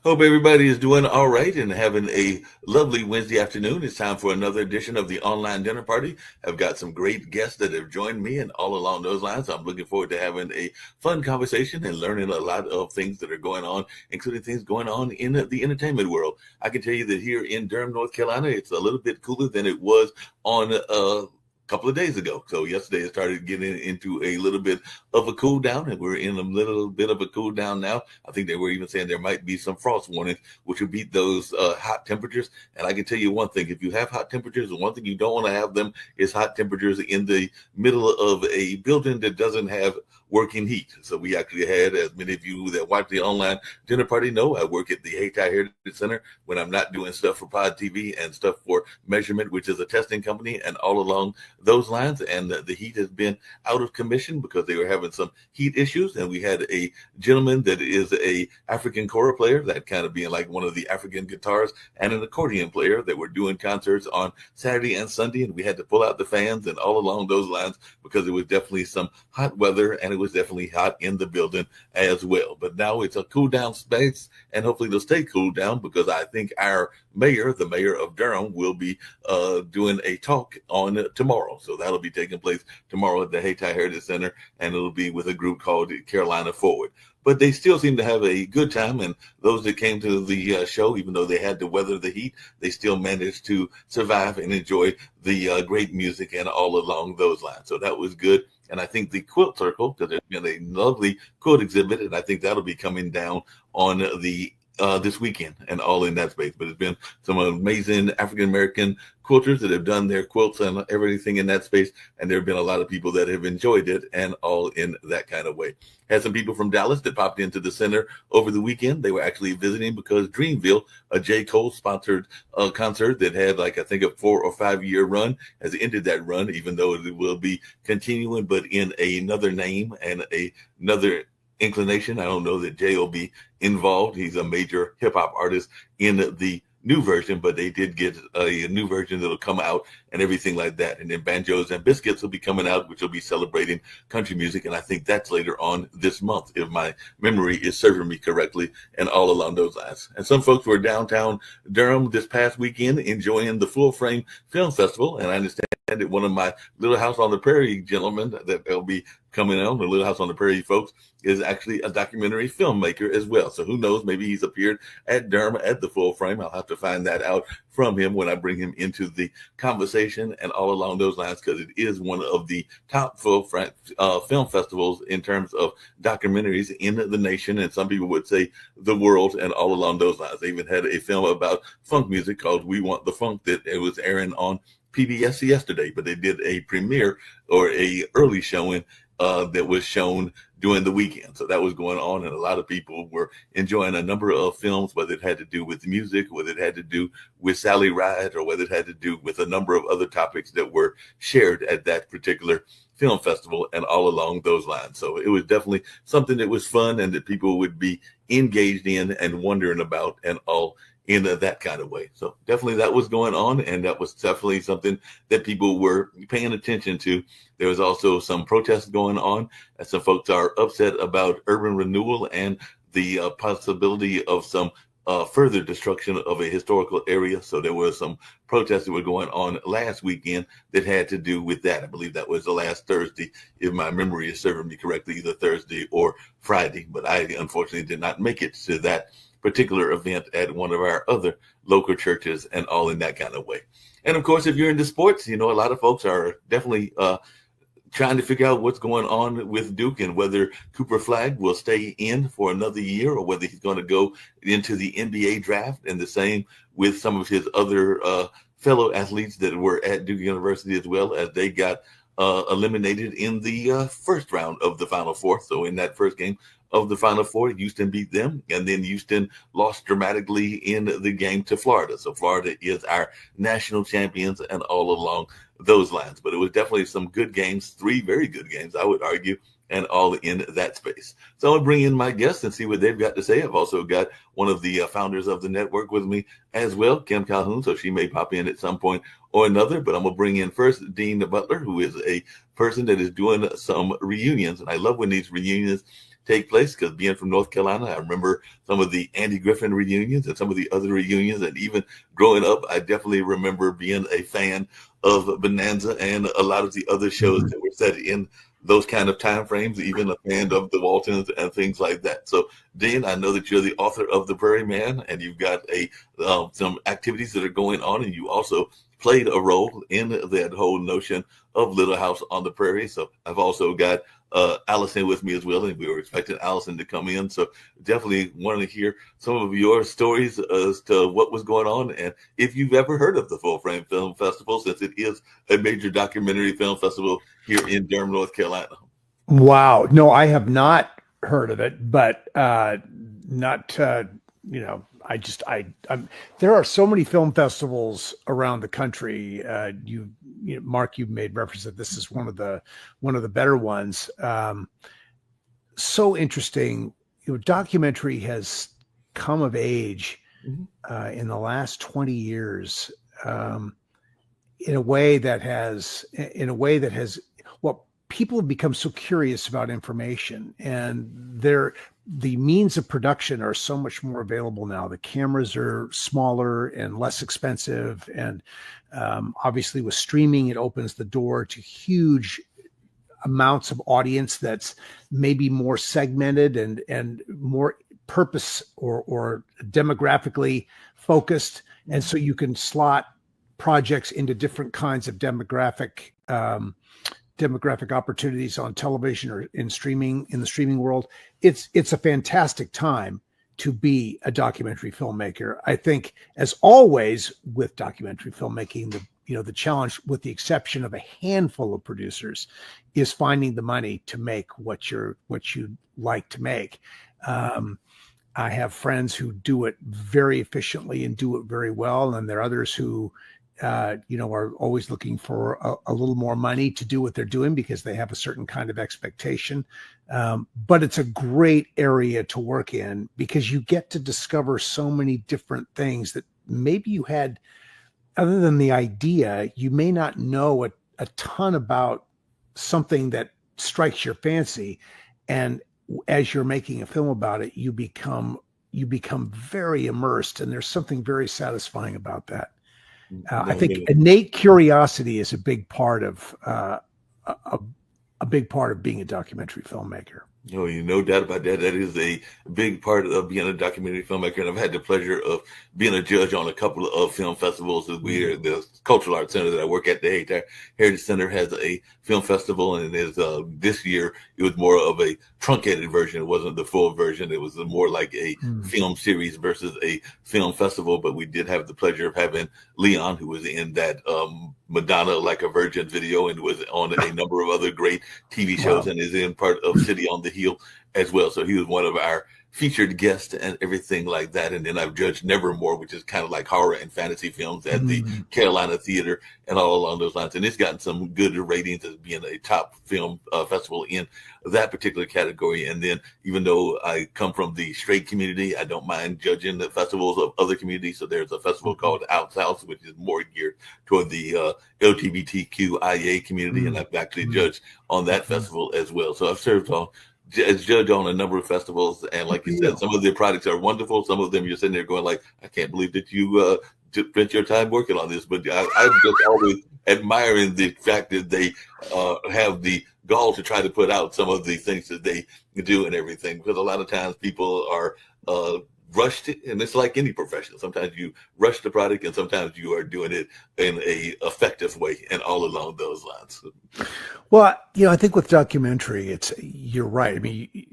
Hope everybody is doing all right and having a lovely Wednesday afternoon. It's time for another edition of the online dinner party. I've got some great guests that have joined me, and all along those lines, I'm looking forward to having a fun conversation and learning a lot of things that are going on, including things going on in the entertainment world. I can tell you that here in Durham, North Carolina, it's a little bit cooler than it was on couple of days ago. So yesterday it started getting into a little bit of a cool down, and we're in a little bit of a cool down now. I think they were even saying there might be some frost warnings, which would beat those hot temperatures. And I can tell you one thing: if you have hot temperatures, the one thing you don't want to have them is hot temperatures in the middle of a building that doesn't have working heat. So we actually had, as many of you that watch the online dinner party know, I work at the Hayti Heritage Center when I'm not doing stuff for Pod TV and stuff for Measurement, which is a testing company, and all along those lines. And the heat has been out of commission because they were having some heat issues. And we had a gentleman that is a African kora player, that kind of being like one of the African guitars, and an accordion player that were doing concerts on Saturday and Sunday. And we had to pull out the fans and all along those lines because it was definitely some hot weather, and it was definitely hot in the building as well. But now it's a cool down space, and hopefully it'll stay cool down because I think our mayor, the mayor of Durham, will be doing a talk on tomorrow. So that'll be taking place tomorrow at the Hayti Heritage Center, and it'll be with a group called Carolina Forward. But they still seem to have a good time, and those that came to the show, even though they had to weather the heat, they still managed to survive and enjoy the great music and all along those lines. So that was good. And I think the quilt circle, because there's been a lovely quilt exhibit, and I think that'll be coming down on the this weekend and all in that space. But it's been some amazing African American quilters that have done their quilts and everything in that space, and there have been a lot of people that have enjoyed it and all in that kind of way. Had some people from Dallas that popped into the center over the weekend. They were actually visiting because Dreamville, a J. Cole sponsored concert that had, like, I think a 4 or 5 year run, has ended that run, even though it will be continuing, but in another name and another inclination. I don't know that Jay will be involved. He's a major hip hop artist in the new version, but they did get a new version that'll come out and everything like that. And then Banjos and Biscuits will be coming out, which will be celebrating country music. And I think that's later on this month, if my memory is serving me correctly, and all along those lines. And some folks were downtown Durham this past weekend enjoying the Full Frame Film Festival. And I understand that one of my Little House on the Prairie gentlemen that will be coming on, the Little House on the Prairie folks, is actually a documentary filmmaker as well. So who knows, maybe he's appeared at Durham at the Full Frame. I'll have to find that out from him when I bring him into the conversation and all along those lines, because it is one of the top film festivals in terms of documentaries in the nation, and some people would say the world, and all along those lines. They even had a film about funk music called We Want the Funk that it was airing on PBS yesterday, but they did a premiere or a early showing that was shown during the weekend. So that was going on, and a lot of people were enjoying a number of films, whether it had to do with music, whether it had to do with Sally Ride, or whether it had to do with a number of other topics that were shared at that particular film festival and all along those lines. So it was definitely something that was fun and that people would be engaged in and wondering about and all in that kind of way. So definitely that was going on, and that was definitely something that people were paying attention to. There was also some protests going on, and some folks are upset about urban renewal and the possibility of some further destruction of a historical area. So there were some protests that were going on last weekend that had to do with that. I believe that was the last Thursday, if my memory is serving me correctly, either Thursday or Friday. But I unfortunately did not make it to that particular event at one of our other local churches and all in that kind of way. And of course, if you're into sports, you know, a lot of folks are definitely trying to figure out what's going on with Duke and whether Cooper Flagg will stay in for another year or whether he's going to go into the NBA draft, and the same with some of his other fellow athletes that were at Duke University as well, as they got eliminated in the first round of the Final Four. So in that first game of the Final Four, Houston beat them, and then Houston lost dramatically in the game to Florida. So Florida is our national champions and all along those lines. But it was definitely some good games, 3 very good games, I would argue, and all in that space. So I'm going to bring in my guests and see what they've got to say. I've also got one of the founders of the network with me as well, Kim Calhoun, so she may pop in at some point or another. But I'm going to bring in first Dean Butler, who is a person that is doing some reunions. And I love when these reunions take place, because being from North Carolina, I remember some of the Andy Griffin reunions and some of the other reunions. And even growing up, I definitely remember being a fan of Bonanza and a lot of the other shows that were set in those kind of time frames, even a fan of the Waltons and things like that. So, Dean, I know that you're the author of The Prairie Man, and you've got some activities that are going on, and you also played a role in that whole notion of Little House on the Prairie. So I've also got Allison with me as well, and we were expecting Allison to come in. So definitely want to hear some of your stories as to what was going on, and if you've ever heard of the Full Frame Film Festival, since it is a major documentary film festival here in Durham, North Carolina. Wow. No, I have not heard of it, but not, there are so many film festivals around the country. Mark, you've made reference that this is one of the better ones. So interesting. Documentary has come of age in the last 20 years in a way that has people have become so curious about information, and the means of production are so much more available now. The cameras are smaller and less expensive. And obviously with streaming, it opens the door to huge amounts of audience that's maybe more segmented and more purpose or demographically focused. And so you can slot projects into different kinds of demographic opportunities on television or in the streaming world. It's a fantastic time to be a documentary filmmaker. I think, as always with documentary filmmaking, the challenge, with the exception of a handful of producers, is finding the money to make what you like to make. I have friends who do it very efficiently and do it very well, and there are others who are always looking for a little more money to do what they're doing because they have a certain kind of expectation. But it's a great area to work in because you get to discover so many different things that maybe you had, other than the idea, you may not know a ton about something that strikes your fancy. And as you're making a film about it, you become very immersed, and there's something very satisfying about that. I think innate curiosity is a big part of being a documentary filmmaker. No, no doubt about that. That is a big part of being a documentary filmmaker. And I've had the pleasure of being a judge on a couple of film festivals. We're the Cultural Arts Center that I work at, the Heritage Center, has a film festival. And this year, it was more of a truncated version. It wasn't the full version. It was more like a film series versus a film festival. But we did have the pleasure of having Leon, who was in that Madonna Like a Virgin video and was on a number of other great TV shows. Wow. And is in part of City on the Hill as well. So he was one of our featured guests and everything like that. And then I've judged Nevermore, which is kind of like horror and fantasy films at the Carolina Theater and all along those lines. And it's gotten some good ratings as being a top film festival in that particular category. And then even though I come from the straight community, I don't mind judging the festivals of other communities. So there's a festival called Out South, which is more geared toward the LGBTQIA community. And I've actually judged on that festival as well. So I've served as judge on a number of festivals, and like you said, some of their products are wonderful. Some of them you're sitting there going like, I can't believe that you spent your time working on this. But I'm just always admiring the fact that they have the gall to try to put out some of the things that they do and everything. Because a lot of times people are rushed, and it's like any profession. Sometimes you rush the product, and sometimes you are doing it in a effective way, and all along those lines. Well, I think with documentary, you're right. I mean,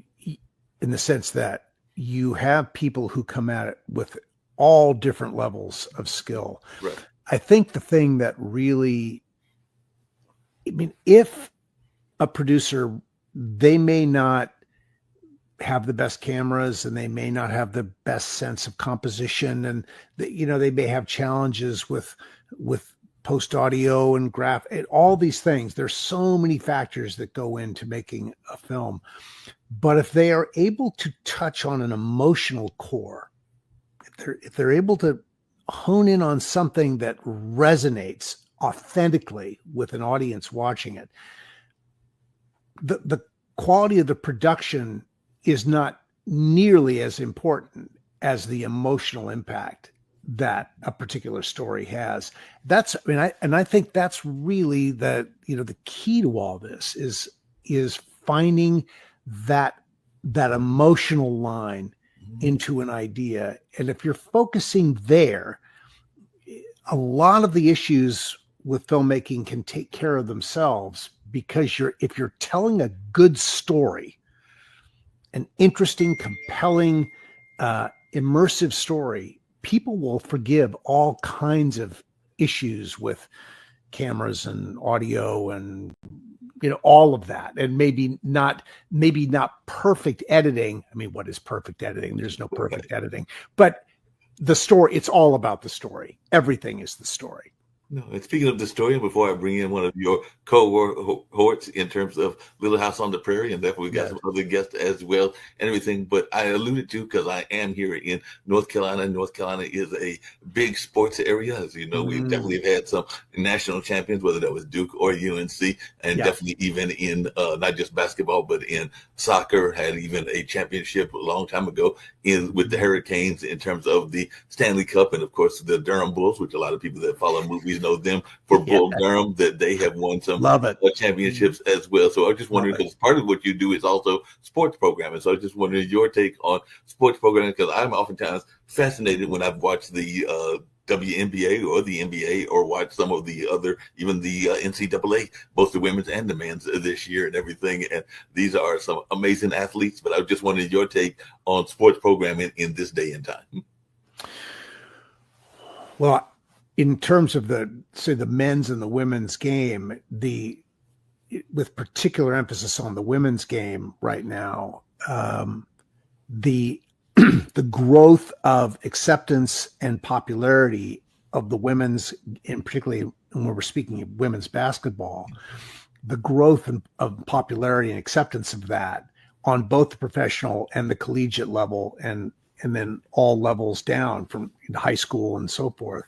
in the sense that you have people who come at it with all different levels of skill. Right. I think the thing that really, if a producer, they may not have the best cameras and they may not have the best sense of composition, and they may have challenges with post audio and and all these things. There's so many factors that go into making a film, but if they are able to touch on an emotional core, if they're able to hone in on something that resonates authentically with an audience watching it, the quality of the production is not nearly as important as the emotional impact that a particular story has. I think that's really the key to all this is finding that emotional line into an idea. And if you're focusing there, a lot of the issues with filmmaking can take care of themselves, because if you're telling a good story, an interesting, compelling, immersive story, people will forgive all kinds of issues with cameras and audio and all of that, and maybe not perfect editing. I mean, what is perfect editing? There's no perfect editing, but the story, it's all about the story. Everything is the story. No, and speaking of the story, and before I bring in one of your cohorts in terms of Little House on the Prairie, and definitely we got some other guests as well and everything, but I alluded to, because I am here in North Carolina. North Carolina is a big sports area. As you know, we've definitely had some national champions, whether that was Duke or UNC, and definitely even in not just basketball, but in soccer, had even a championship a long time ago with the Hurricanes in terms of the Stanley Cup, and of course the Durham Bulls, which a lot of people that follow movies know them for Bull Durham, that they have won some championships as well. So I was just wondering, because part of what you do is also sports programming. So I was just wondering your take on sports programming, because I'm oftentimes fascinated when I've watched the WNBA or the NBA, or watch some of the other, even the NCAA, both the women's and the men's this year and everything. And these are some amazing athletes, but I just wanted your take on sports programming in this day and time. Well, in terms of the men's and the women's game, with particular emphasis on the women's game right now, the growth of acceptance and popularity of the women's, and particularly when we're speaking of women's basketball, the growth of popularity and acceptance of that on both the professional and the collegiate level, and then all levels down from high school and so forth,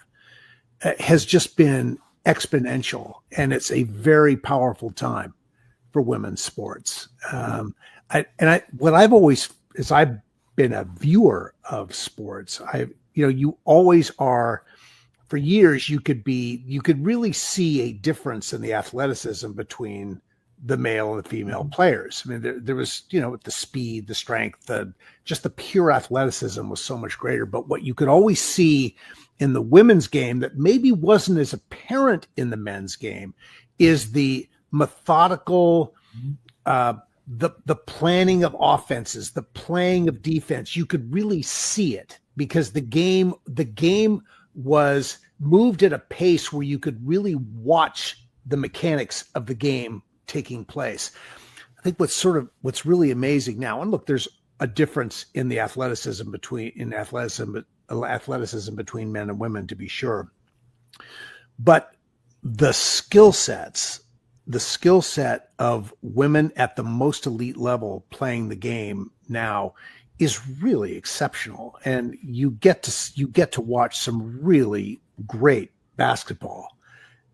has just been exponential. And it's a very powerful time for women's sports. What I've always, as I've been a viewer of sports, you always are, for years, you could really see a difference in the athleticism between the male and the female players. I mean, there was, the speed, the strength, just the pure athleticism was so much greater. But what you could always see in the women's game that maybe wasn't as apparent in the men's game is the methodical, the planning of offenses, the playing of defense. You could really see it, because the game was moved at a pace where you could really watch the mechanics of the game taking place. I think what's really amazing now, and look, there's a difference in the athleticism between men and women, to be sure, but the skill set of women at the most elite level playing the game now is really exceptional, and you get to watch some really great basketball.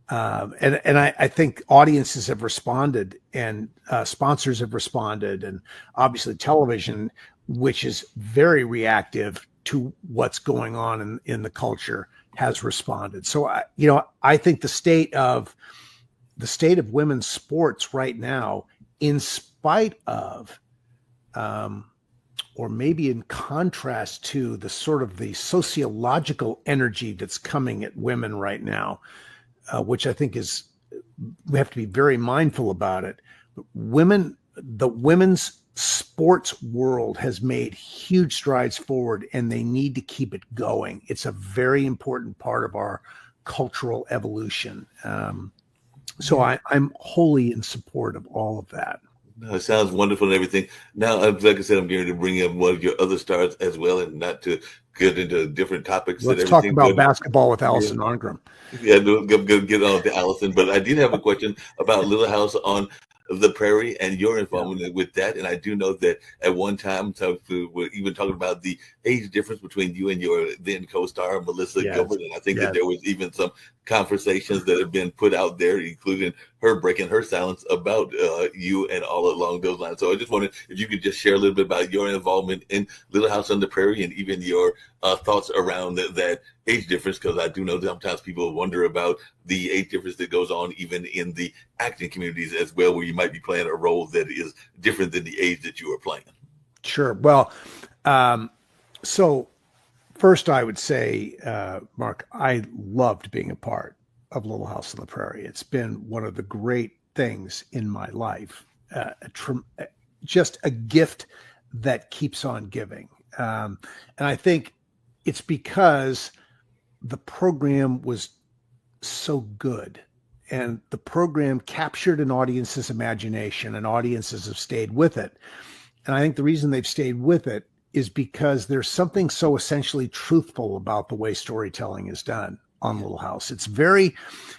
And I think audiences have responded, and sponsors have responded, and obviously television, which is very reactive to what's going on in the culture, has responded. So I think the state of women's sports right now, in spite of, or maybe in contrast to the sort of the sociological energy that's coming at women right now, which I think we have to be very mindful about it. The women's sports world has made huge strides forward, and they need to keep it going. It's a very important part of our cultural evolution. So I'm wholly in support of all of that. No, it sounds wonderful and everything. Now, like I said, I'm going to bring in one of your other stars as well, and not to get into different topics. Let's talk about basketball with Allison Arngrim. Yeah, I'm going to get on to Allison, but I did have a question about Little House on the Prairie and your involvement with that. And I do know that at one time, we're even talking about the age difference between you and your then co-star, Melissa Gilbert. And I think that there was even some conversations that have been put out there, including her breaking her silence about you and all along those lines. So I just wondered if you could just share a little bit about your involvement in Little House on the Prairie and even your thoughts around that age difference, because I do know sometimes people wonder about the age difference that goes on even in the acting communities as well, where you might be playing a role that is different than the age that you are playing. Sure. Well, so first I would say, Mark, I loved being a part of Little House on the Prairie. It's been one of the great things in my life, just a gift that keeps on giving. And I think it's because the program was so good and the program captured an audience's imagination, and audiences have stayed with it. And I think the reason they've stayed with it is because there's something so essentially truthful about the way storytelling is done on Little House. It's very,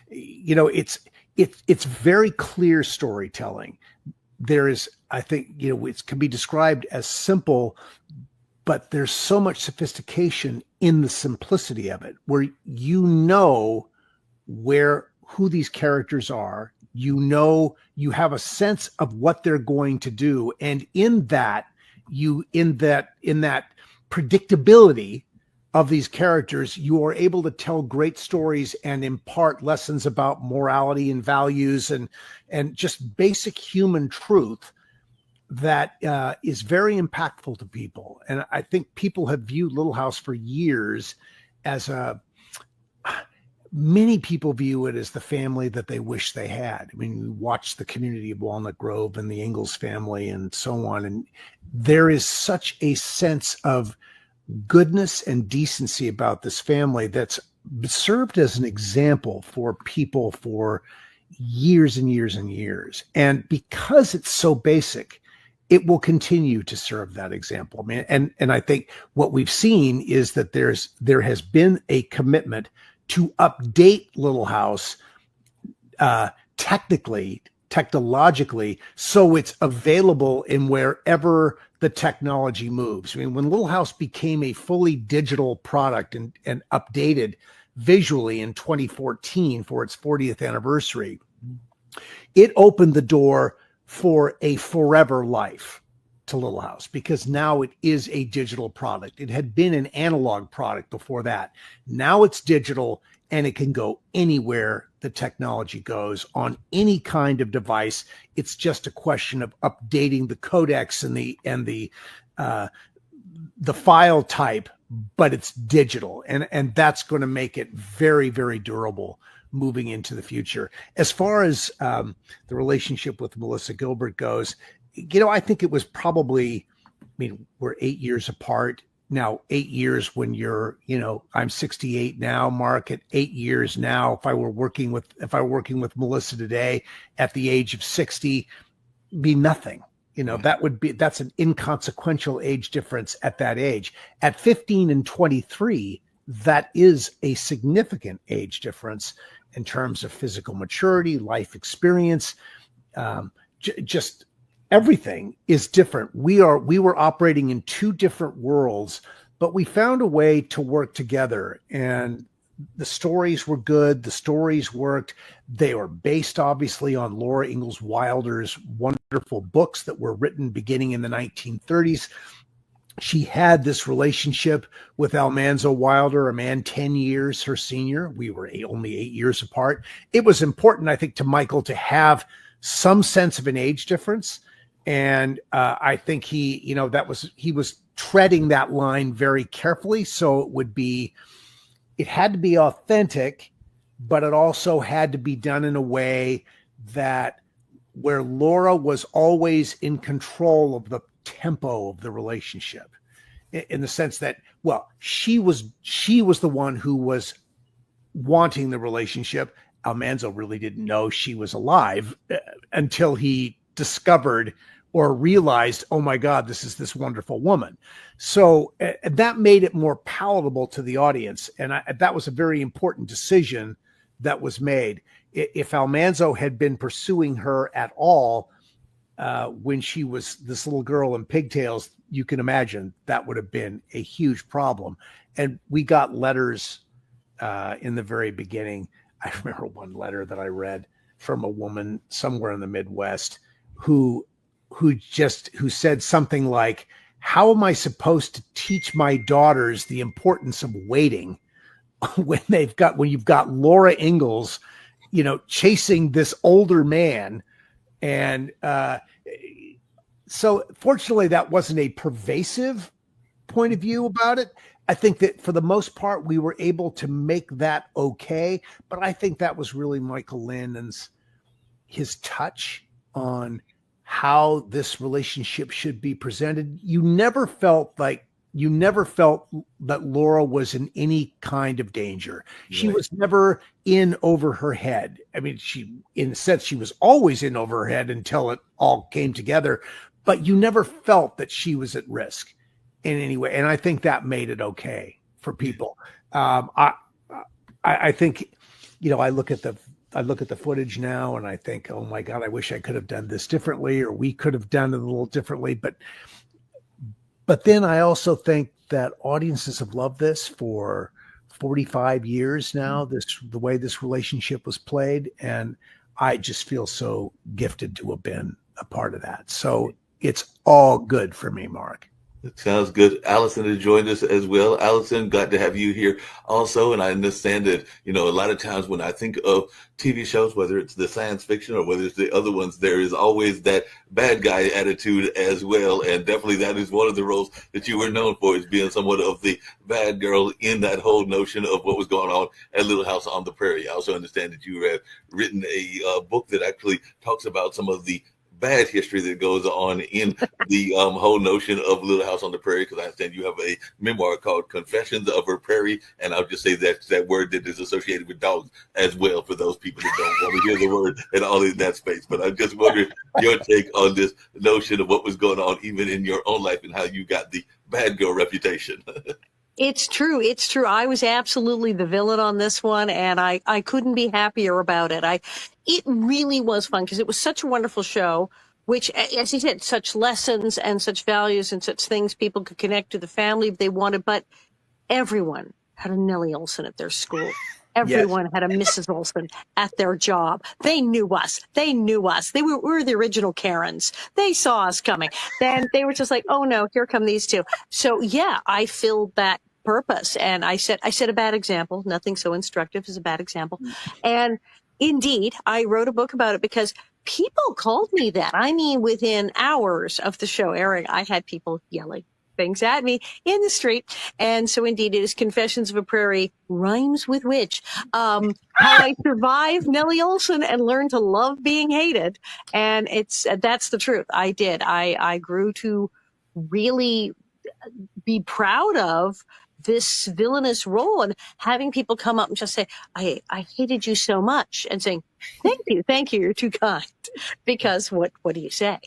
it's very clear storytelling. There is, I think, it can be described as simple, but there's so much sophistication in the simplicity of it, where who these characters are, you have a sense of what they're going to do. And in that predictability of these characters, you are able to tell great stories and impart lessons about morality and values and just basic human truth that is very impactful to people. And I think people have viewed Little House for years as many people view it as the family that they wish they had. I mean, we watch the Community of Walnut Grove and the Ingalls family and so on. And there is such a sense of goodness and decency about this family that's served as an example for people for years and years and years. And because it's so basic, it will continue to serve that example. I mean, and I think what we've seen is that there has been a commitment to update Little House technologically, so it's available in wherever the technology moves. I mean, when Little House became a fully digital product and updated visually in 2014 for its 40th anniversary, it opened the door for a forever life to Little House, because now it is a digital product. It had been an analog product before that. Now it's digital, and it can go anywhere the technology goes on any kind of device. It's just a question of updating the codecs and the file type, but it's digital, and that's going to make it very, very durable moving into the future. As far as the relationship with Melissa Gilbert goes, I think it was probably, we're 8 years apart now. 8 years when you're, I'm 68 now, Mark. At 8 years now, if I were working with Melissa today at the age of 60, be nothing. That's an inconsequential age difference at that age. At 15 and 23, that is a significant age difference in terms of physical maturity, life experience, just everything is different. We were operating in two different worlds, but we found a way to work together, and the stories were good. The stories worked. They were based obviously on Laura Ingalls Wilder's wonderful books that were written beginning in the 1930s. She had this relationship with Almanzo Wilder, a man 10 years her senior. We were only 8 years apart. It was important, I think, to Michael to have some sense of an age difference. And I think he was treading that line very carefully. So it had to be authentic, but it also had to be done in a way that where Laura was always in control of the tempo of the relationship, in the sense that, well, she was the one who was wanting the relationship. Almanzo really didn't know she was alive until he discovered or realized, oh my God, this is this wonderful woman. So that made it more palatable to the audience. And that was a very important decision that was made. If Almanzo had been pursuing her at all when she was this little girl in pigtails, you can imagine that would have been a huge problem. And we got letters in the very beginning I remember one letter that I read from a woman somewhere in the Midwest who said something like, how am I supposed to teach my daughters the importance of waiting when you've got Laura Ingalls, chasing this older man? And so fortunately that wasn't a pervasive point of view about it. I think that for the most part, we were able to make that okay. But I think that was really Michael Landon's, his touch on how this relationship should be presented. You never felt that Laura was in any kind of danger. Right. She was never in over her head. I mean, in a sense, she was always in over her head until it all came together, but you never felt that she was at risk in any way. And I think that made it okay for people. I think, I look at the footage now and I think, oh my God, I wish I could have done this differently, or we could have done it a little differently. But then I also think that audiences have loved this for 45 years now, the way this relationship was played. And I just feel so gifted to have been a part of that. So it's all good for me, Mark. It sounds good. Allison has joined us as well. Allison, glad to have you here also. And I understand that, a lot of times when I think of TV shows, whether it's the science fiction or whether it's the other ones, there is always that bad guy attitude as well. And definitely that is one of the roles that you were known for, is being somewhat of the bad girl in that whole notion of what was going on at Little House on the Prairie. I also understand that you have written a book that actually talks about some of the bad history that goes on in the whole notion of Little House on the Prairie, because I understand you have a memoir called Confessions of a Prairie, and I'll just say that word that is associated with dogs as well, for those people that don't want to hear the word at all in that space. But I'm just wondering your take on this notion of what was going on even in your own life and how you got the bad girl reputation. It's true. It's true. I was absolutely the villain on this one, and I couldn't be happier about it. It really was fun because it was such a wonderful show, which, as you said, such lessons and such values and such things people could connect to the family if they wanted. But everyone had a Nellie Olson at their school. Everyone Yes. had a Mrs. Olson at their job. They knew us. They were the original Karens. They saw us coming. Then they were just like, oh no, here come these two. So yeah, I filled that purpose. And I set a bad example. Nothing so instructive as a bad example. And indeed, I wrote a book about it because people called me that. I mean, within hours of the show airing, I had people yelling things at me in the street. And so indeed, it is Confessions of a Prairie, rhymes with which, how I survived Nellie Olson and learned to love being hated. And that's the truth. I did. I grew to really be proud of this villainous role, and having people come up and just say, I hated you so much, and saying, thank you, you're too kind. Because what do you say?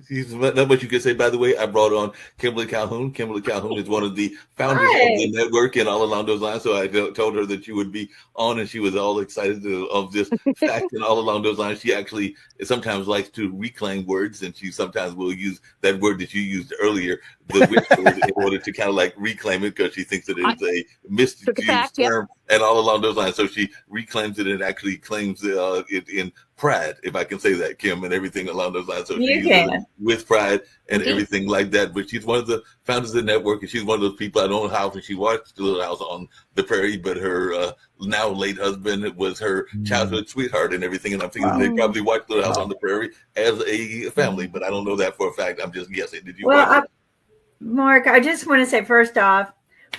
Not much you can say. By the way, I brought on Kimberly Calhoun. Kimberly Calhoun is one of the founders of the network and all along those lines. So I told her that you would be on, and she was all excited of this fact. And all along those lines, she actually sometimes likes to reclaim words, and she sometimes will use that word that you used earlier, the witch word, in order to kind of like reclaim it, because she thinks that it's a misused term. And all along those lines, so she reclaims it and actually claims it in pride, if I can say that, Kim, and everything along those lines. So she uses it with pride and everything like that. But she's one of the founders of the network, and she's one of those people, I don't know how she watched Little House on the Prairie, but her now late husband was her childhood sweetheart and everything. And I'm thinking they probably watched Little House on the Prairie as a family, but I don't know that for a fact. I'm just guessing. Did you watch it? Mark, I just want to say, first off,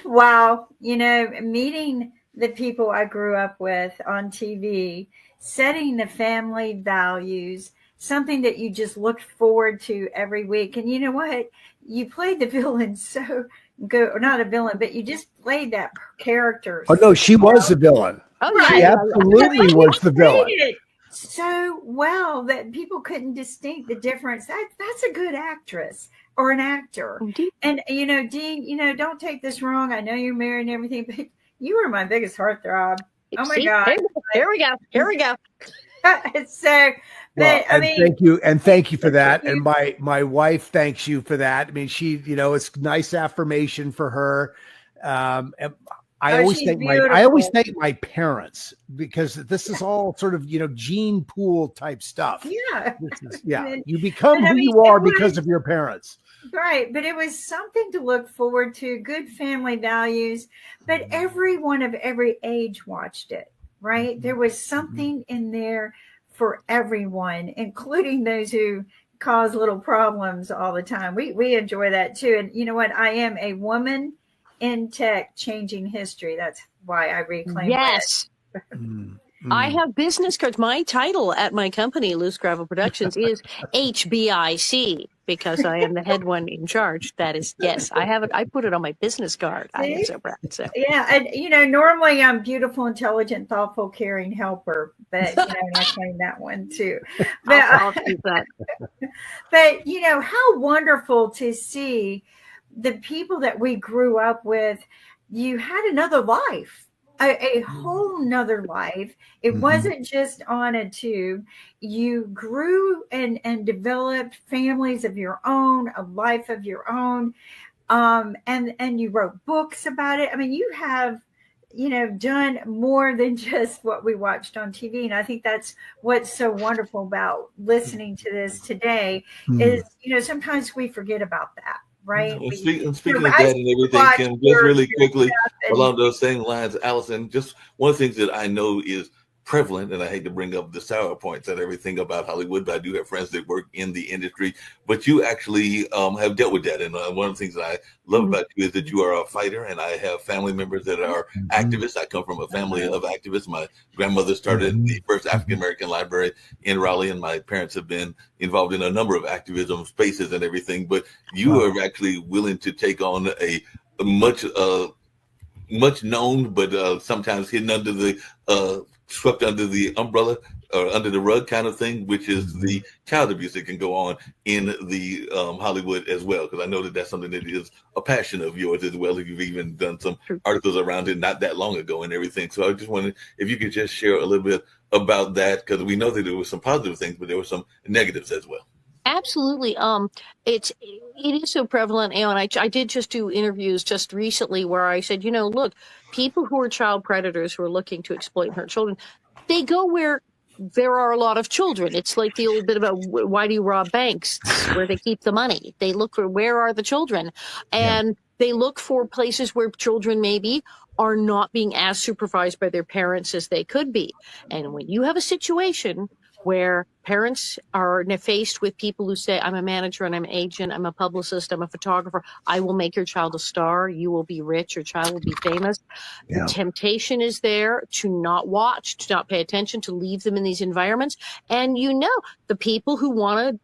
wow, meeting the people I grew up with on TV, setting the family values, something that you just looked forward to every week. And you know what? You played the villain so good, or not a villain, but you just played that character. Oh, no, she was the villain. Oh, she absolutely was the villain. So well that people couldn't distinct the difference. That's a good actress or an actor. Indeed. And, Dean, don't take this wrong. I know you're married and everything, but you were my biggest heartthrob. Oh my God. Here we go. So, but well, thank you for that. And my wife thanks you for that. I mean, she, it's nice affirmation for her. And I Oh, always she's thank beautiful. my parents, because this is all sort of, gene pool type stuff. Yeah. This is, yeah, But you become I who mean, you are it because was of your parents. right, but it was something to look forward to, good family values. But everyone of every age watched it, right? There was Mhm. something in there for everyone, including those who cause little problems all the time. We enjoy that too. And you know what? I am a woman in tech changing history. That's why I reclaim red. Yes. Mm, I mm. have business cards. My title at my company, Loose Gravel Productions, is HBIC because I am the head one in charge. That is, yes, I have it. I put it on my business card. I am See? so proud. So, Yeah, and normally I'm beautiful, intelligent, thoughtful, caring helper, but and I claim that one too. But I'll keep that. but how wonderful to see the people that we grew up with. You had another life, a whole nother life. It Mhm. wasn't just on a tube. You grew and developed families of your own, a life of your own, and you wrote books about it. I mean, you have done more than just what we watched on TV, and I think that's what's so wonderful about listening to this today is Mm. sometimes we forget about that, right? Well, We speaking of I that used and to everything, watch Kim, just your really quickly stuff, and along those same lines, Allison, just one of the things that I know is prevalent, and I hate to bring up the sour points and everything about Hollywood, but I do have friends that work in the industry. But you actually have dealt with that, and one of the things that I love Mhm. about you is that you are a fighter, and I have family members that are Mhm. activists. I come from a family of activists. My grandmother started the Mhm. first African Mhm. American library in Raleigh, and my parents have been involved in a number of activism spaces and everything. But you Wow. are actually willing to take on a much known, but sometimes hidden under the swept under the umbrella or under the rug kind of thing, which is Mhm. the child abuse that can go on in the Hollywood as well. Because I know that that's something that is a passion of yours as well. You've even done some articles around it not that long ago and everything. So I just wondered if you could just share a little bit about that, because we know that there were some positive things, but there were some negatives as well. Absolutely. It is so prevalent, and I did just do interviews just recently where I said, look, people who are child predators who are looking to exploit and hurt children, they go where there are a lot of children. It's like the old bit about why do you rob banks? It's where they keep the money. They look for where are the children, Yeah. and they look for places where children maybe are not being as supervised by their parents as they could be. And when you have a situation where parents are faced with people who say, I'm a manager and I'm an agent, I'm a publicist, I'm a photographer, I will make your child a star, you will be rich, your child will be famous. The Yeah. temptation is there to not watch, to not pay attention, to leave them in these environments. And the people who want to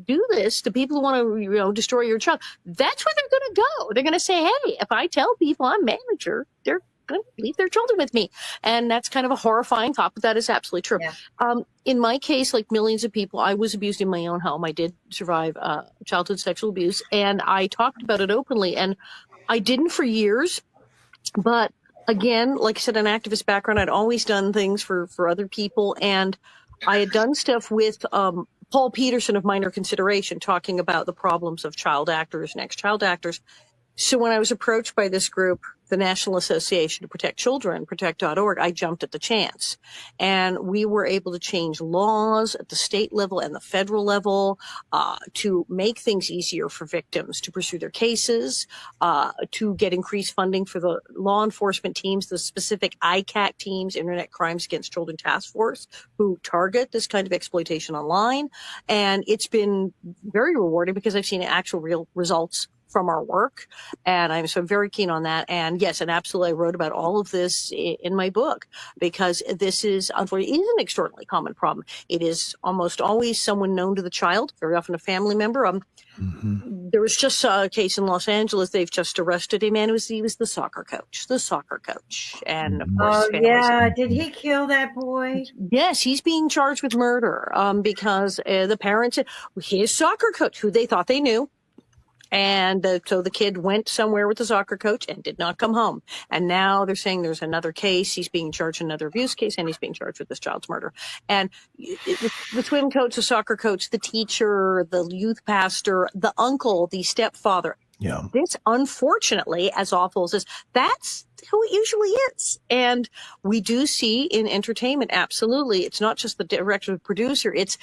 do this, the people who want to destroy your child, that's where they're going to go. They're going to say, hey, if I tell people I'm manager, they're going to leave their children with me. And that's kind of a horrifying thought, but that is absolutely true. yeah, In my case, like millions of people, I was abused in my own home. I did survive childhood sexual abuse, and I talked about it openly. And I didn't for years, but again, like I said, an activist background, I'd always done things for other people, and I had done stuff with Paul Peterson of Minor Consideration, talking about the problems of child actors and ex-child actors. So when I was approached by this group, the National Association to Protect Children, protect.org, I jumped at the chance. And we were able to change laws at the state level and the federal level to make things easier for victims to pursue their cases, to get increased funding for the law enforcement teams, the specific ICAC teams, Internet Crimes Against Children Task Force, who target this kind of exploitation online. And it's been very rewarding because I've seen actual real results from our work. And I'm so very keen on that. And yes, and absolutely, I wrote about all of this in my book because this is, unfortunately, is an extraordinarily common problem. It is almost always someone known to the child, very often a family member. Mhm. There was just a case in Los Angeles. They've just arrested a man he was the soccer coach. And of Mhm. course, oh his family's yeah, did Mhm. he kill that boy? yes, he's being charged with murder because the parents, his soccer coach, who they thought they knew, and so the kid went somewhere with the soccer coach and did not come home. And now they're saying there's another case. He's being charged another abuse case, and he's being charged with this child's murder. And the swim coach, the soccer coach, the teacher, the youth pastor, the uncle, the stepfather, Yeah. This, unfortunately, as awful as this, that's who it usually is. And we do see in entertainment, absolutely, it's not just the director or producer, it's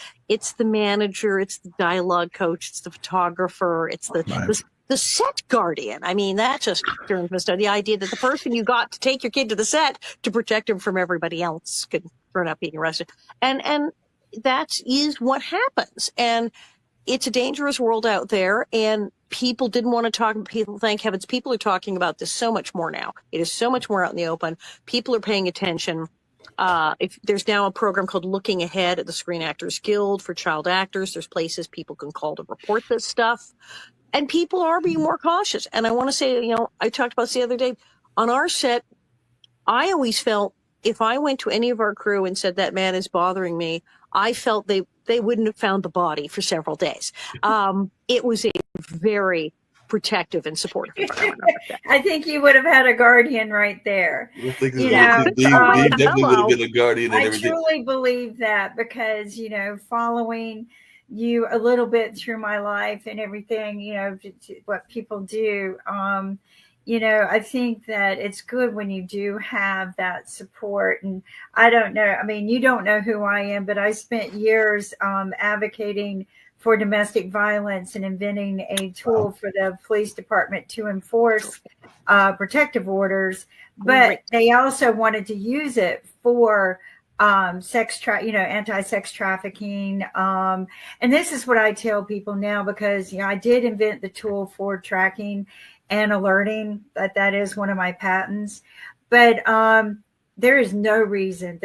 the manager, it's the dialogue coach, it's the photographer, it's the set guardian. I mean, that just turns me to the idea that the person you got to take your kid to the set to protect him from everybody else could turn out being arrested. And that is what happens. And it's a dangerous world out there, and people didn't want to talk. People, thank heavens, people are talking about this so much more now. It is so much more out in the open. People are paying attention. If there's now a program called Looking Ahead at the Screen Actors Guild for child actors, there's places people can call to report this stuff, and people are being more cautious. And I want to say, I talked about this the other day on our set. I always felt if I went to any of our crew and said that man is bothering me, I felt they wouldn't have found the body for several days. It was a very protective and supportive environment. I think you would have had a guardian right there. Steve definitely would have been a guardian and everything. I truly believe that because, following you a little bit through my life and everything, what people do, I think that it's good when you do have that support. And I don't know, I mean, you don't know who I am, but I spent years advocating for domestic violence and inventing a tool for the police department to enforce protective orders. But they also wanted to use it for anti-sex trafficking. And this is what I tell people now, because, I did invent the tool for tracking and alerting. That is one of my patents. But there is no reason.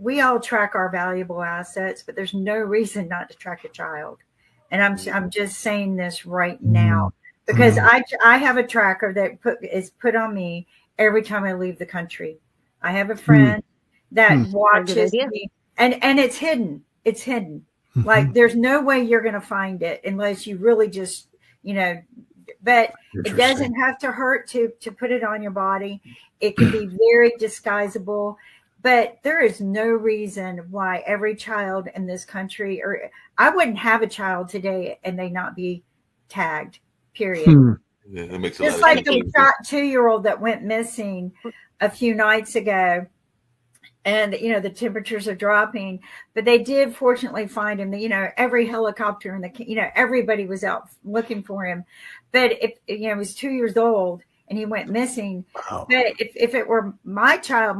We all track our valuable assets, but there's no reason not to track a child. And I'm just saying this right now because I have a tracker that is put on me every time I leave the country. I have a friend that watches me, and it's hidden. It's hidden. Like there's no way you're going to find it unless you really just, but it doesn't have to hurt to put it on your body. It can be very disguisable, but there is no reason why every child in this country, or I wouldn't have a child today and they not be tagged, period. Yeah, that makes just like the 2-year-old that went missing a few nights ago. And, the temperatures are dropping, but they did fortunately find him. Every helicopter and everybody was out looking for him. But he was 2 years old and he went missing. Wow. But if it were my child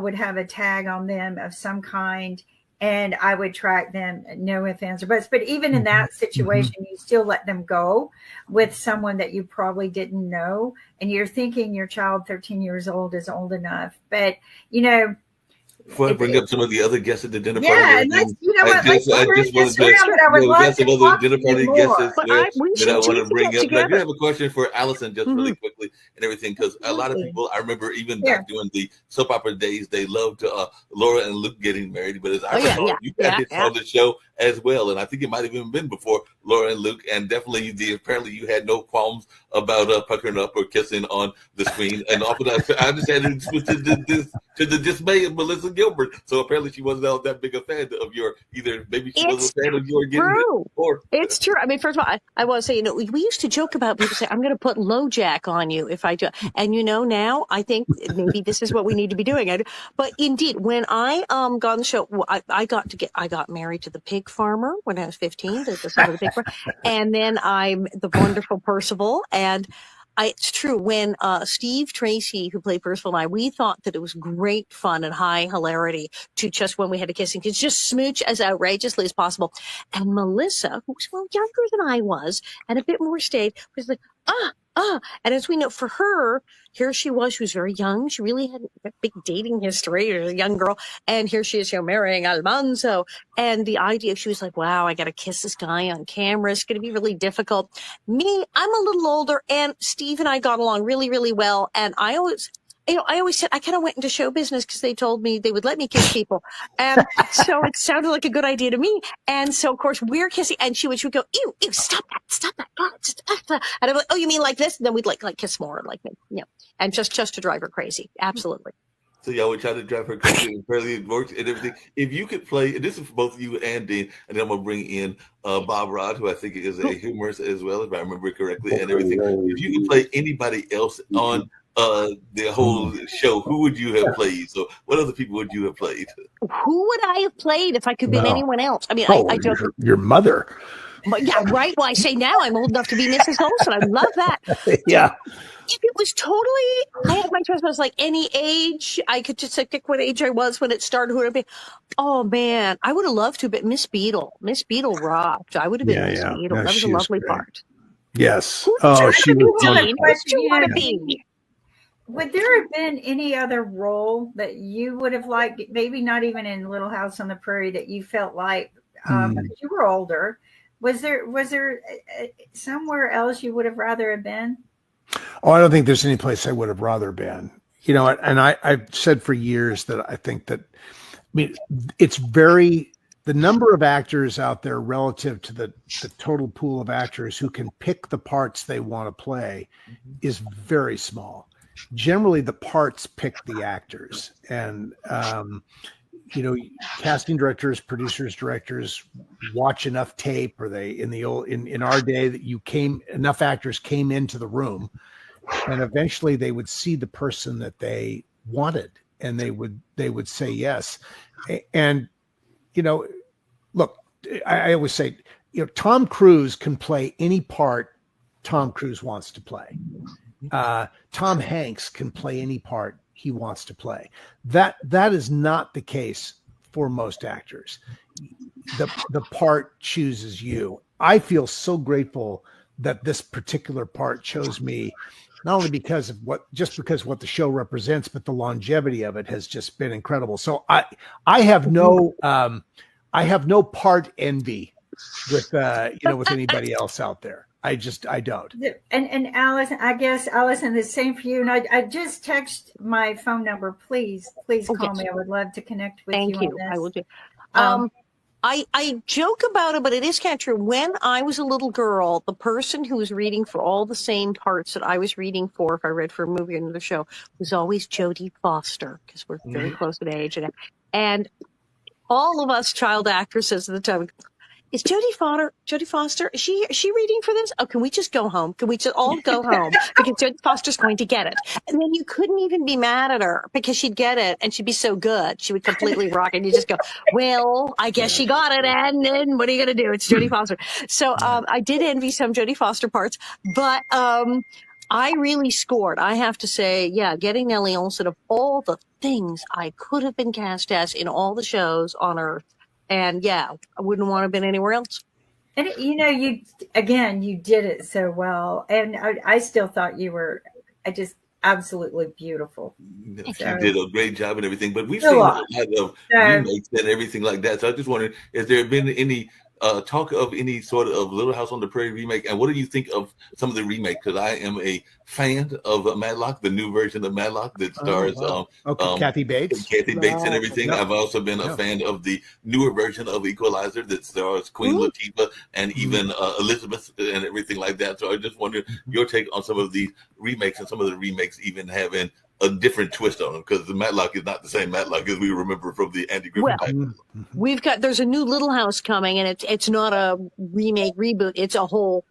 would have a tag on them of some kind, and I would track them, no ifs, ands, or buts. But even in that situation, you still let them go with someone that you probably didn't know. And you're thinking your child, 13 years old, is old enough. But, before I bring up some of the other guests at the dinner party, and that's, I just wanted to I would love to some other dinner party guests that I want to bring up. But I do have a question for Allison, just really quickly and everything, because a lot of people, I remember even back during the soap opera days, they loved Laura and Luke getting married. But as I recall, you guys did on the show as well, and I think it might have even been before Laura and Luke, and definitely apparently you had no qualms about puckering up or kissing on the screen, and often I understand it to the dismay of Melissa Gilbert. So apparently she wasn't all that big a fan of your maybe she wasn't a fan of your getting it before. It's true. I mean, first of all, I want to say, we used to joke about people say, I'm going to put LoJack on you if I do. And now I think maybe this is what we need to be doing. But indeed, when I got on the show, I got married to the pig farmer when I was 15, the son of the pig farmer. And then I'm the wonderful Percival. And it's true. When Steve Tracy, who played Percival, and we thought that it was great fun and high hilarity to just when we had a kissing, because just smooch as outrageously as possible. And Melissa, who was younger than I was and a bit more staid, was like, and as we know, for her, here she was very young. She really had a big dating history as a young girl. And here she is, marrying Almanzo. And the idea, she was like, wow, I got to kiss this guy on camera. It's going to be really difficult. Me, I'm a little older, and Steve and I got along really, really well. And I always said I kind of went into show business because they told me they would let me kiss people. And so it sounded like a good idea to me. And so, of course, we're kissing. And she would go, ew, stop that. And I'm like, oh, you mean like this? And then we'd like kiss more, like me, and just to drive her crazy. Absolutely. So y'all would try to drive her crazy, and apparently it works and everything. If you could play, and this is for both you and Dean, and then I'm gonna bring in Bob Rod, who I think is a humorist as well, if I remember correctly, and everything. If you could play anybody else on the whole show, who would you have played? So what other people would you have played? Who would I have played if I could be Wow. anyone else? I mean, Oh, I joke. your mother. But yeah, right. Well, I say now I'm old enough to be Mrs. Olsen. I love that. Yeah. If it was totally, I had my choice. I was like any age. I could just like, pick what age I was when it started. Who would it be? Oh man, I would have loved to, but Miss Beadle rocked. I would have been Miss Beadle. Yeah, That was a she was lovely great. part. Yes. Who'd Oh, you she rather was be, wonderful. Dean? Who'd you want to be? Would there have been any other role that you would have liked, maybe not even in Little House on the Prairie, that you felt like, because you were older, was there somewhere else you would have rather have been? Oh, I don't think there's any place I would have rather been. You know, and I've said for years that I think that, I mean, it's very, the number of actors out there relative to the total pool of actors who can pick the parts they want to play is very small. Generally, the parts pick the actors, and you know, casting directors, producers, directors watch enough tape, or they in our day that enough actors came into the room, and eventually they would see the person that they wanted, and they would say yes. And you know, look, I always say, you know, Tom Cruise can play any part Tom Cruise wants to play. Tom Hanks can play any part he wants to play. That is not the case for most actors. The part chooses you. I feel so grateful that this particular part chose me, not only because of what the show represents, but the longevity of it has just been incredible. So I have no part envy with with anybody else out there. I don't. And Allison, I guess, Allison, the same for you. And I just text my phone number. Please call me. I would love to connect with you. Thank you. On this. I will do. I joke about it, but it is kind of true. When I was a little girl, the person who was reading for all the same parts that I was reading for, if I read for a movie or another show, was always Jodie Foster, because we're very close in age. And all of us child actresses at the time, is Jodie Foster, is she reading for this? Oh, can we just go home? Can we just all go home? Because Jodie Foster's going to get it. And then you couldn't even be mad at her because she'd get it and she'd be so good. She would completely rock, and you just go, well, I guess she got it. And then what are you going to do? It's Jodie Foster. So I did envy some Jodie Foster parts, but I really scored. I have to say, yeah, getting Nellie Olson, of all the things I could have been cast as in all the shows on Earth. And yeah, I wouldn't want to have been anywhere else. And you know, you did it so well. And I still thought you were just absolutely beautiful. She did a great job and everything. But we've seen a lot of remakes and everything like that. So I just wondered, has there been any talk of any sort of Little House on the Prairie remake? And what do you think of some of the remakes? Because I am a fan of Matlock, the new version of Matlock that stars Kathy Bates. And everything. I've also been a fan of the newer version of Equalizer that stars Queen Latifah and even Elizabeth and everything like that. So I just wondered your take on some of the remakes, and some of the remakes even having a different twist on them, because the Matlock is not the same Matlock as we remember from the Andy Griffith. Well, there's a new Little House coming, and it's not a remake, reboot. It's a whole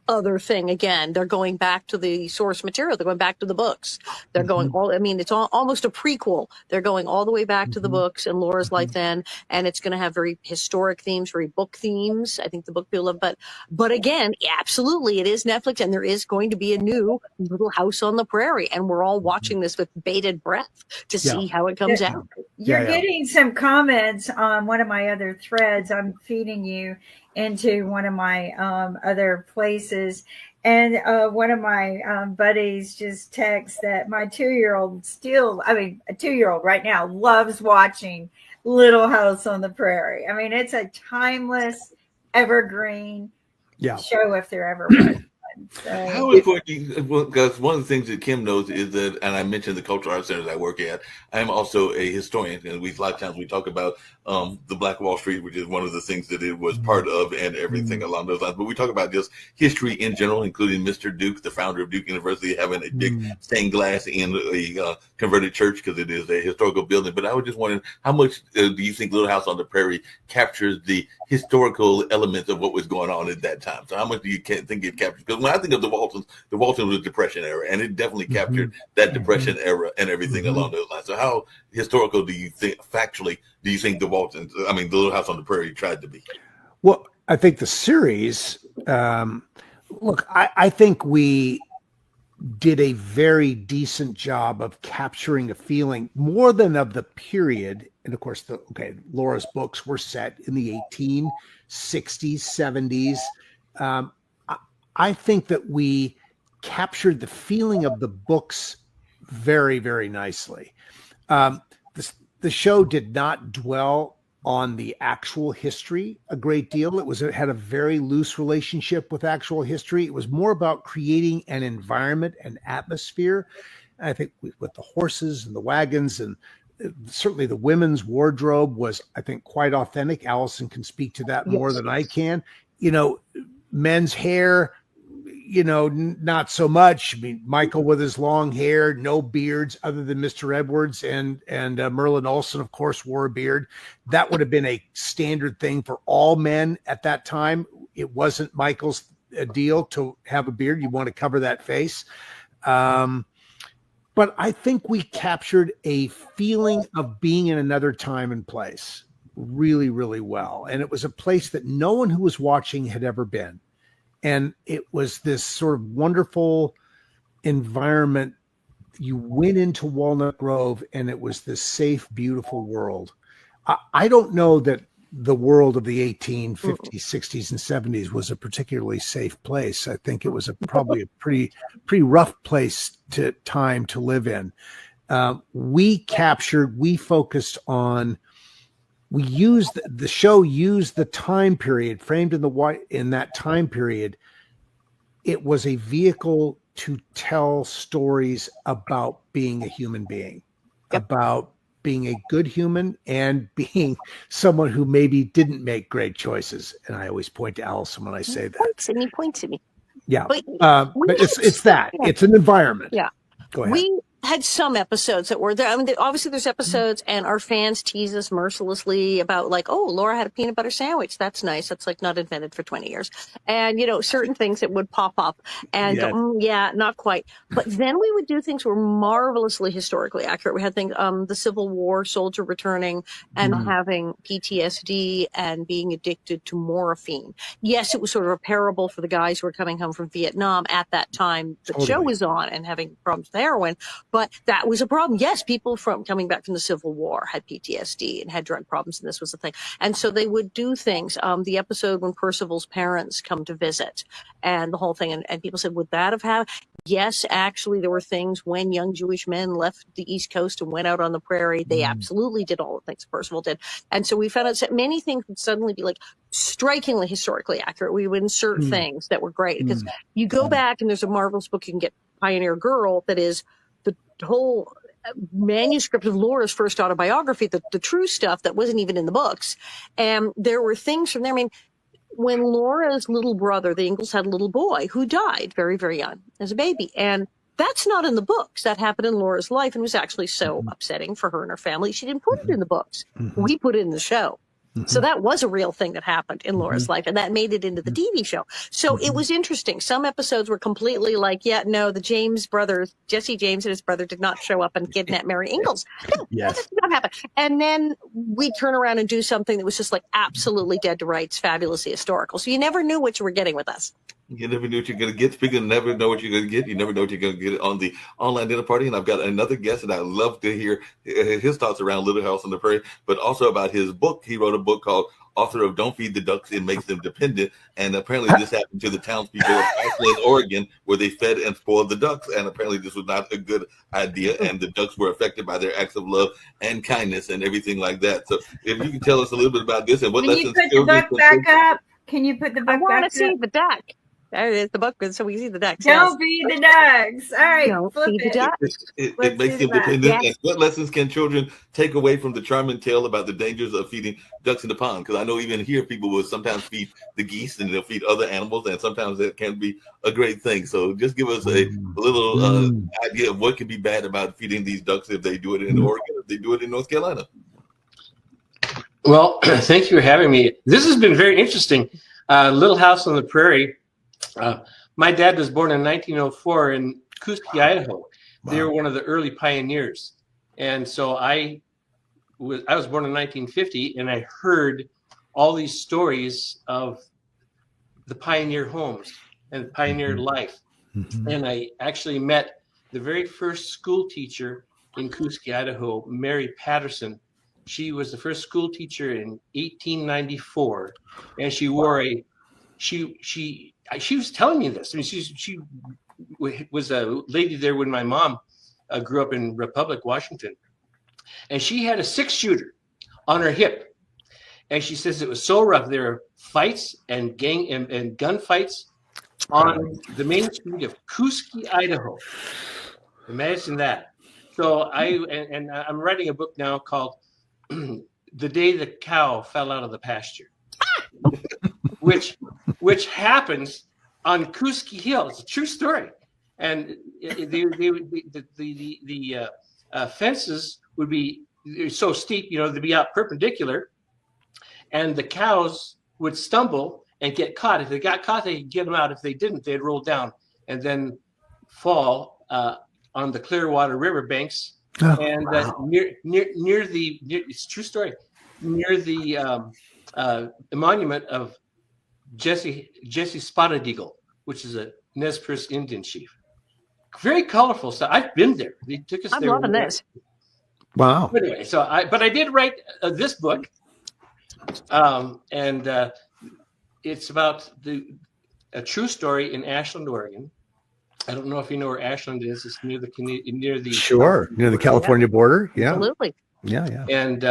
other thing. Again, they're going back to the source material. They're going back to the books. They're going it's almost a prequel. They're going all the way back to the books and Laura's life then, and it's going to have very historic themes, very book themes. I think the book people love, but again, absolutely, it is Netflix, and there is going to be a new Little House on the Prairie, and we're all watching this with bated breath to see how it comes out. You're getting some comments on one of my other threads. I'm feeding you into one of my other places, and one of my buddies just texts that my 2-year-old a 2-year-old right now loves watching Little House on the Prairie. I mean, it's a timeless, evergreen show if there ever was one. So, How important do you, well, because one of the things that Kim knows is that, and I mentioned the cultural arts centers I work at, I'm also a historian, and a lot of times we talk about the Black Wall Street, which is one of the things that it was part of and everything along those lines. But we talk about just history in general, including Mr. Duke, the founder of Duke University, having a big stained glass in a converted church because it is a historical building. But I was just wondering, how much do you think Little House on the Prairie captures the historical elements of what was going on at that time? So how much do you think it captures? Because when I think of the Waltons was a Depression era, and it definitely captured that Depression era and everything along those lines. So how historical do you think, factually, do you think the Little House on the Prairie tried to be? Well, I think the series, look, I think we did a very decent job of capturing a feeling more than of the period. And of course, Laura's books were set in the 1860s, 70s. I think that we captured the feeling of the books very, very nicely. The show did not dwell on the actual history a great deal. It had a very loose relationship with actual history. It was more about creating an environment, an atmosphere. And I think with the horses and the wagons, and certainly the women's wardrobe was, I think, quite authentic. Allison can speak to that more than I can. Men's hair, not so much. I mean, Michael with his long hair, no beards other than Mr. Edwards, and Merlin Olsen, of course, wore a beard. That would have been a standard thing for all men at that time. It wasn't Michael's deal to have a beard. You want to cover that face. But I think we captured a feeling of being in another time and place really, really well. And it was a place that no one who was watching had ever been. And it was this sort of wonderful environment. You went into Walnut Grove and it was this safe, beautiful world. I don't know that the world of the 1850s, 60s, and 70s was a particularly safe place. I think it was probably a pretty rough place time to live in. We focused on, the show used the time period framed in that time period. It was a vehicle to tell stories about being a human being, about being a good human and being someone who maybe didn't make great choices. And I always point to Allison when I say that. He points at me. Yeah. But it's that. Yeah. It's an environment. Yeah. Go ahead. We had some episodes that were there. I mean, obviously there's episodes and our fans tease us mercilessly about like, oh, Laura had a peanut butter sandwich. That's nice. That's like not invented for 20 years. And, certain things that would pop up and not quite. But then we would do things that were marvelously historically accurate. We had things, the Civil War soldier returning and having PTSD and being addicted to morphine. Yes, it was sort of a parable for the guys who were coming home from Vietnam at that time the show was on and having problems with heroin. But that was a problem. Yes, people from coming back from the Civil War had PTSD and had drug problems, and this was the thing. And so they would do things. The episode when Percival's parents come to visit and the whole thing, and people said, would that have happened? Yes, actually, there were things when young Jewish men left the East Coast and went out on the prairie. They absolutely did all the things Percival did. And so we found out that many things would suddenly be like strikingly historically accurate. We would insert things that were great because you go back and there's a marvelous book you can get, Pioneer Girl, that is the whole manuscript of Laura's first autobiography, the true stuff that wasn't even in the books. And there were things from there. I mean, when Laura's little brother, the Ingalls, had a little boy who died very, very young as a baby. And that's not in the books. That happened in Laura's life and was actually so upsetting for her and her family. She didn't put it in the books. We put it in the show. So that was a real thing that happened in Laura's life, and that made it into the TV show. So it was interesting. Some episodes were completely like, the James brothers, Jesse James and his brother, did not show up and kidnap Mary Ingalls. No, that did not happen. And then we turn around and do something that was just like absolutely dead to rights, fabulously historical. So you never knew what you were getting with us. You never knew what you're going to get. Speaking of never know what you're going to get, you never know what you're going to get on the online dinner party. And I've got another guest, and I'd love to hear his thoughts around Little House on the Prairie, but also about his book. He wrote a book called author of Don't Feed the Ducks, It Makes Them Dependent. And apparently this happened to the townspeople of Ashland, Oregon, where they fed and spoiled the ducks. And apparently this was not a good idea. And the ducks were affected by their acts of love and kindness and everything like that. So if you can tell us a little bit about this and what lessons. Can you put the book back up? Can you put the book back up? I want to see the duck. There it is. The book is so easy. The ducks. Yes. Don't feed the ducks. All right, Don't flip feed the it. ducks. It Let's makes do them that. dependent. Yes. And what lessons can children take away from the charming tale about the dangers of feeding ducks in the pond? Because I know even here people will sometimes feed the geese and they'll feed other animals, and sometimes that can be a great thing. So just give us a little idea of what can be bad about feeding these ducks if they do it in Oregon, if they do it in North Carolina. Well, thank you for having me. This has been very interesting. Little House on the Prairie. My dad was born in 1904 in Kooski, Idaho. They were one of the early pioneers. And so I was born in 1950, and I heard all these stories of the pioneer homes and pioneer life. And I actually met the very first school teacher in Kooski, Idaho, Mary Patterson. She was the first school teacher in 1894, and she wore she was telling me this. I mean, she was a lady there when my mom grew up in Republic, Washington, and she had a 6-shooter on her hip, and she says it was so rough. There were fights and gunfights on the main street of Kooski, Idaho. Imagine that. So I'm writing a book now called The Day the Cow Fell Out of the Pasture, which happens on Kooski Hill. It's a true story, and the fences would be so steep, they'd be out perpendicular, and the cows would stumble and get caught. If they got caught, they could get them out. If they didn't, they'd roll down and then fall on the Clearwater River banks. And near the it's a true story, near the monument of Jesse Spotted Eagle, which is a Nez Perce Indian chief. Very colorful stuff. I've been there. They took us there. I'm loving this. Wow. Anyway, so I did write this book, and it's about a true story in Ashland, Oregon. I don't know if you know where Ashland is. It's near the Sure, near the California border. Yeah, Absolutely. yeah. And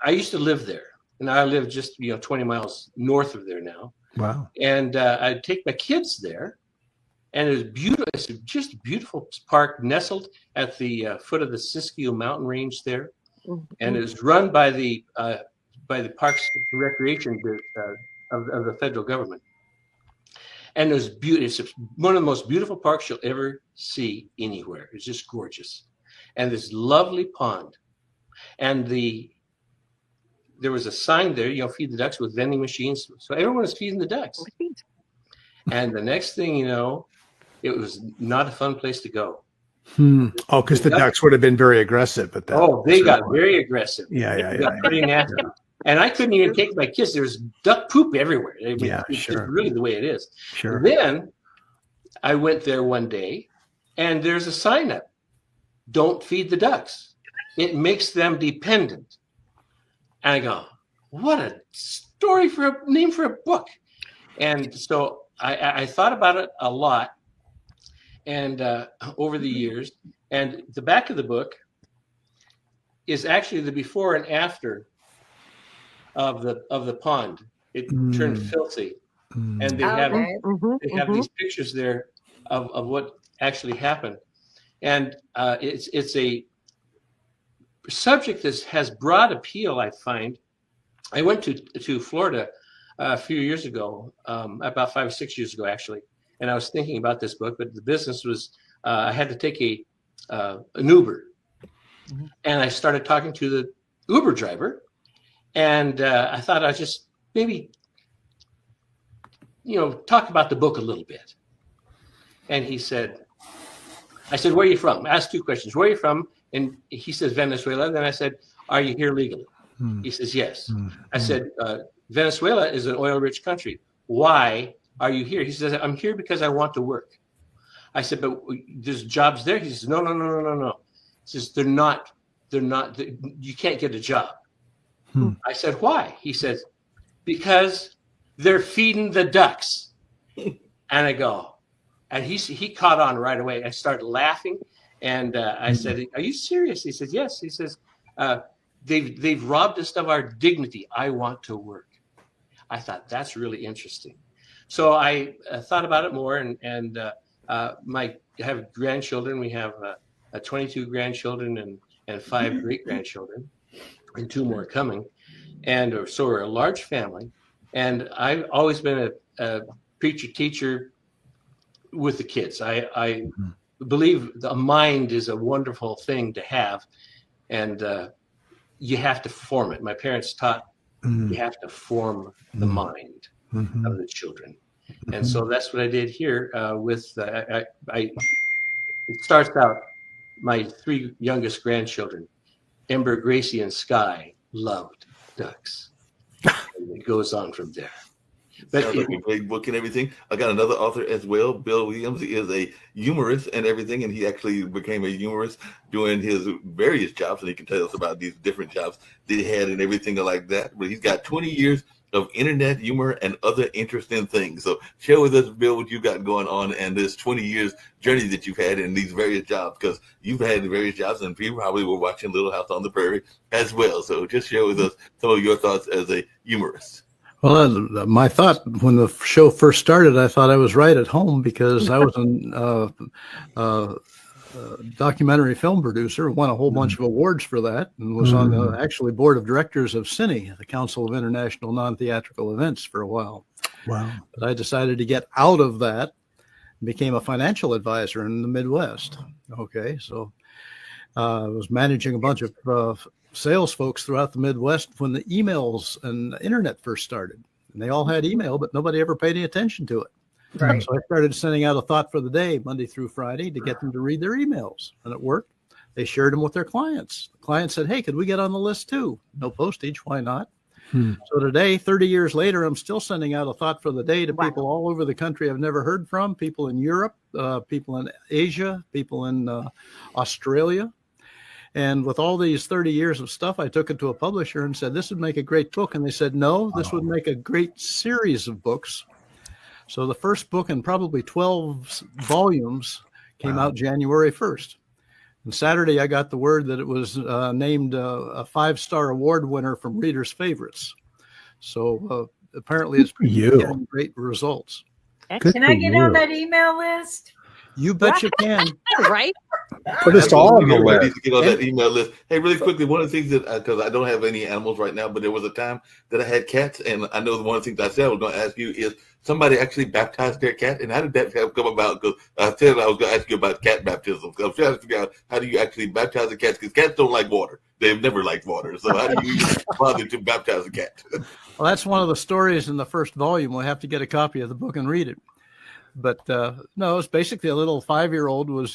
I used to live there, and I live just 20 miles north of there now. Wow. And I'd take my kids there, and it was beautiful. It's just a beautiful park nestled at the foot of the Siskiyou mountain range there, and it was run by the Parks and Recreation of the federal government. And it was beautiful. It's one of the most beautiful parks you'll ever see anywhere. It's just gorgeous. And this lovely pond. And there was a sign there, feed the ducks with vending machines. So everyone was feeding the ducks. And the next thing you know, it was not a fun place to go. Oh, because the ducks would have been very aggressive at that. Oh, they got very aggressive. Yeah. Got pretty nasty. And I couldn't even take my kids. There was duck poop everywhere. I mean, it's really the way it is. Sure. Then I went there one day, and there's a sign up: "Don't feed the ducks. It makes them dependent." And I go, "What a story for a name for a book!" And so I thought about it a lot, and over the years. And the back of the book is actually the before and after of the pond. It turned filthy, and they have these pictures there of what actually happened, and it's a subject that has broad appeal. I find. I went to Florida a few years ago, about 5 or 6 years ago actually, and I was thinking about this book, but the business was I had to take an Uber, and I started talking to the Uber driver. And I thought I'd just maybe, talk about the book a little bit. And I said, "Where are you from?" I asked 2 questions. "Where are you from?" And he says, "Venezuela." Then I said, "Are you here legally?" He says, "Yes." I said, "Venezuela is an oil-rich country. Why are you here?" He says, "I'm here because I want to work." I said, "But there's jobs there?" He says, No. He says, they're not, you can't get a job. I said, "Why?" He says, "Because they're feeding the ducks." And I go, and he caught on right away. I started laughing, and I said, "Are you serious?" He says, "Yes." He says, they've robbed us of our dignity. I want to work." I thought, that's really interesting. So I thought about it more, and I have grandchildren. We have 22 grandchildren and 5 great grandchildren, and 2 more coming, and so we're a large family. And I've always been a preacher teacher with the kids. I believe a mind is a wonderful thing to have, and you have to form it. My parents taught you have to form the mind of the children, and so that's what I did here. It starts out, my 3 youngest grandchildren, Ember, Gracie, and Sky, loved ducks. And it goes on from there. But Sounds like a great book and everything. I got another author as well. Bill Williams is a humorist and everything, and he actually became a humorist doing his various jobs, and he can tell us about these different jobs that he had and everything like that. But he's got 20 years of internet humor and other interesting things. So share with us, Bill, what you got going on and this 20 years journey that you've had in these various jobs, because you've had various jobs and people probably were watching Little House on the Prairie as well. So just share with us some of your thoughts as a humorist. Well, my thought when the show first started, I thought I was right at home because I was a documentary film producer, won a whole bunch of awards for that, and was on the actually board of directors of CINE, the Council of International Non-Theatrical Events, for a while. Wow. But I decided to get out of that and became a financial advisor in the Midwest. Okay, so I was managing a bunch of sales folks throughout the Midwest when the emails and the internet first started. And they all had email, but nobody ever paid any attention to it. Right. So I started sending out a thought for the day, Monday through Friday, to get them to read their emails. And it worked. They shared them with their clients. The client said, hey, could we get on the list too? No postage. Why not? So today, 30 years later, I'm still sending out a thought for the day to people all over the country I've never heard from, people in Europe, people in Asia, people in Australia. And with all these 30 years of stuff, I took it to a publisher and said, this would make a great book. And they said, no, this would make a great series of books. So the first book in probably 12 volumes came out January 1st. And Saturday, I got the word that it was named a 5-star award winner from Reader's Favorites. So apparently it's getting great results. Can I get on that email list? You bet you can. Right? Put us all on the Everybody list. needs to get on that email list. Hey, really quickly, one of the things that, because I don't have any animals right now, but there was a time that I had cats, and I know one of the things I said I was going to ask you is somebody actually baptized their cat, and how did that have come about? Because I said I was going to ask you about cat baptism. So I'm trying to figure out how do you actually baptize a cat, because cats don't like water. They've never liked water. So how do you bother to baptize a cat? Well, that's one of the stories in the first volume. We'll have to get a copy of the book and read it. But no, it's basically a little 5-year-old was,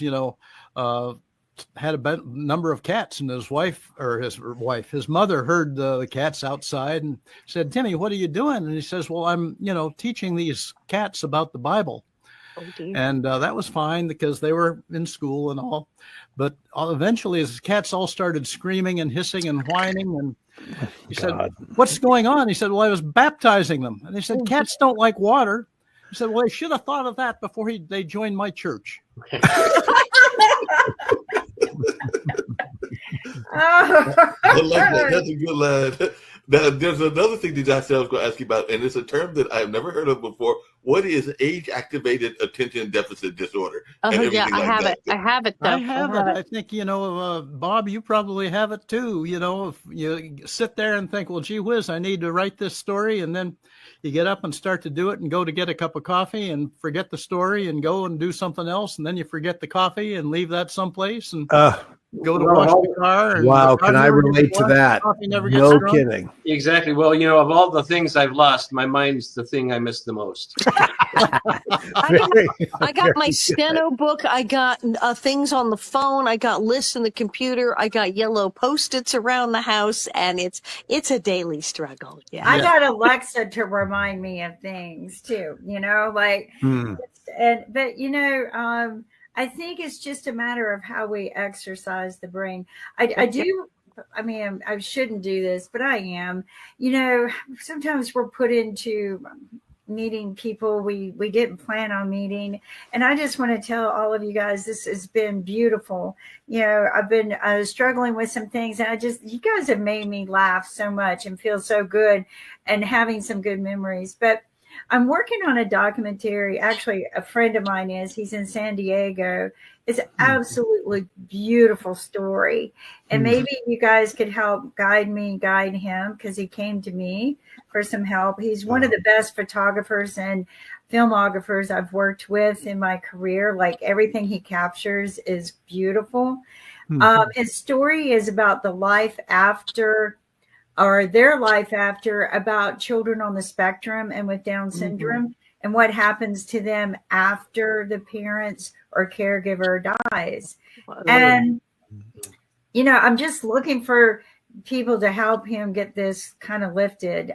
had a number of cats, and his mother heard the cats outside and said, Timmy, what are you doing? And he says, well, I'm, teaching these cats about the Bible. Oh, dear. And that was fine because they were in school and all. But eventually his cats all started screaming and hissing and whining. And he said, what's going on? He said, well, I was baptizing them. And they said, cats don't like water. He said, well, I should have thought of that before they joined my church. I like that. That's a good line. Now, there's another thing that I said I was going to ask you about, and it's a term that I've never heard of before. What is age-activated attention deficit disorder? Oh, yeah, I have it. I have it, though. I have it. I think, Bob, you probably have it too. If you sit there and think, well, gee whiz, I need to write this story. And then you get up and start to do it and go to get a cup of coffee and forget the story and go and do something else. And then you forget the coffee and leave that someplace and go to wash the car. And wow. Can I relate to that? No kidding. Exactly. Well, of all the things I've lost, my mind's the thing I miss the most. I got my steno book. I got things on the phone. I got lists in the computer. I got yellow Post-its around the house, and it's a daily struggle. Yeah, I got Alexa to remind me of things too. I think it's just a matter of how we exercise the brain. I shouldn't do this, but I am. Sometimes we're put into meeting people we didn't plan on meeting. And I just want to tell all of you guys, this has been beautiful. I've been struggling with some things, and you guys have made me laugh so much and feel so good and having some good memories. But I'm working on a documentary. Actually, a friend of mine he's in San Diego. It's an absolutely beautiful story. And maybe you guys could help guide him, because he came to me for some help. He's one of the best photographers and filmographers I've worked with in my career. Like, everything he captures is beautiful. His story is about the life after, or their life after, about children on the spectrum and with Down syndrome, and what happens to them after the parents or caregiver dies. And, I'm just looking for people to help him get this kind of lifted.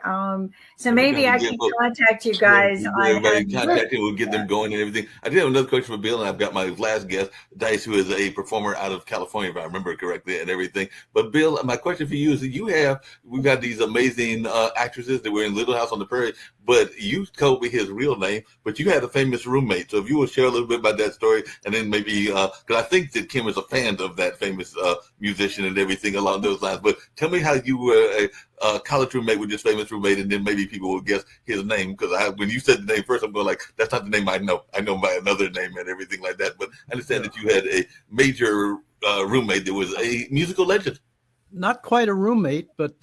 So maybe I can contact you guys. Everybody contact him, we'll get them going and everything. I did have another question for Bill, and I've got my last guest, Dice, who is a performer out of California, if I remember correctly, and everything. But Bill, my question for you is that we've got these amazing actresses that were in Little House on the Prairie, but you told me his real name, but you had a famous roommate. So if you will share a little bit about that story, and then maybe, because I think that Kim is a fan of that famous musician and everything along those lines. But tell me how you were a college roommate with this famous roommate, and then maybe people will guess his name. Because when you said the name first, I'm going like, that's not the name I know. I know by another name and everything like that. But I understand that you had a major roommate that was a musical legend. Not quite a roommate, but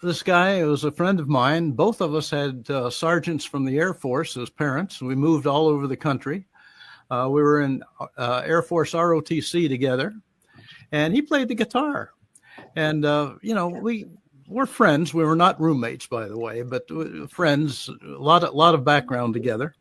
this guy was a friend of mine. Both of us had sergeants from the Air Force as parents. We moved all over the country. We were in Air Force ROTC together, and he played the guitar. And, we're friends. We were not roommates, by the way, but friends, a lot of background together.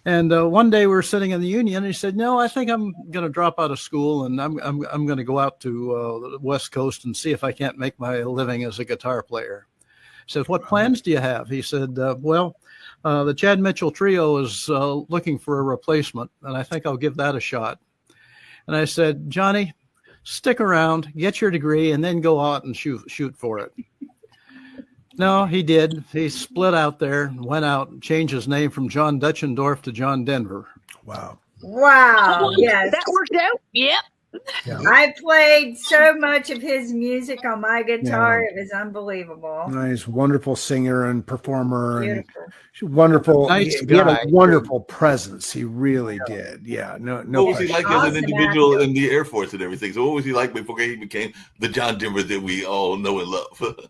And one day we were sitting in the Union, and he said, "No, I think I'm going to drop out of school, and I'm going to go out to the West Coast and see if I can't make my living as a guitar player." I said, "What plans do you have?" He said, the Chad Mitchell Trio is looking for a replacement, and I think I'll give that a shot." And I said, "Johnny, stick around, get your degree, and then go out and shoot for it." No, he did. He split out there, went out and changed his name from John Dutchendorf to John Denver. Wow. Yes. That worked out. Yep. Yeah. I played so much of his music on my guitar. It was unbelievable. Nice, wonderful singer and performer. Beautiful. And wonderful. Nice he had a guy. wonderful presence. He really did. Yeah. No What was he question. like as an Awesome individual actor. in the Air Force and everything? So what was he like before he became the John Denver that we all know and love?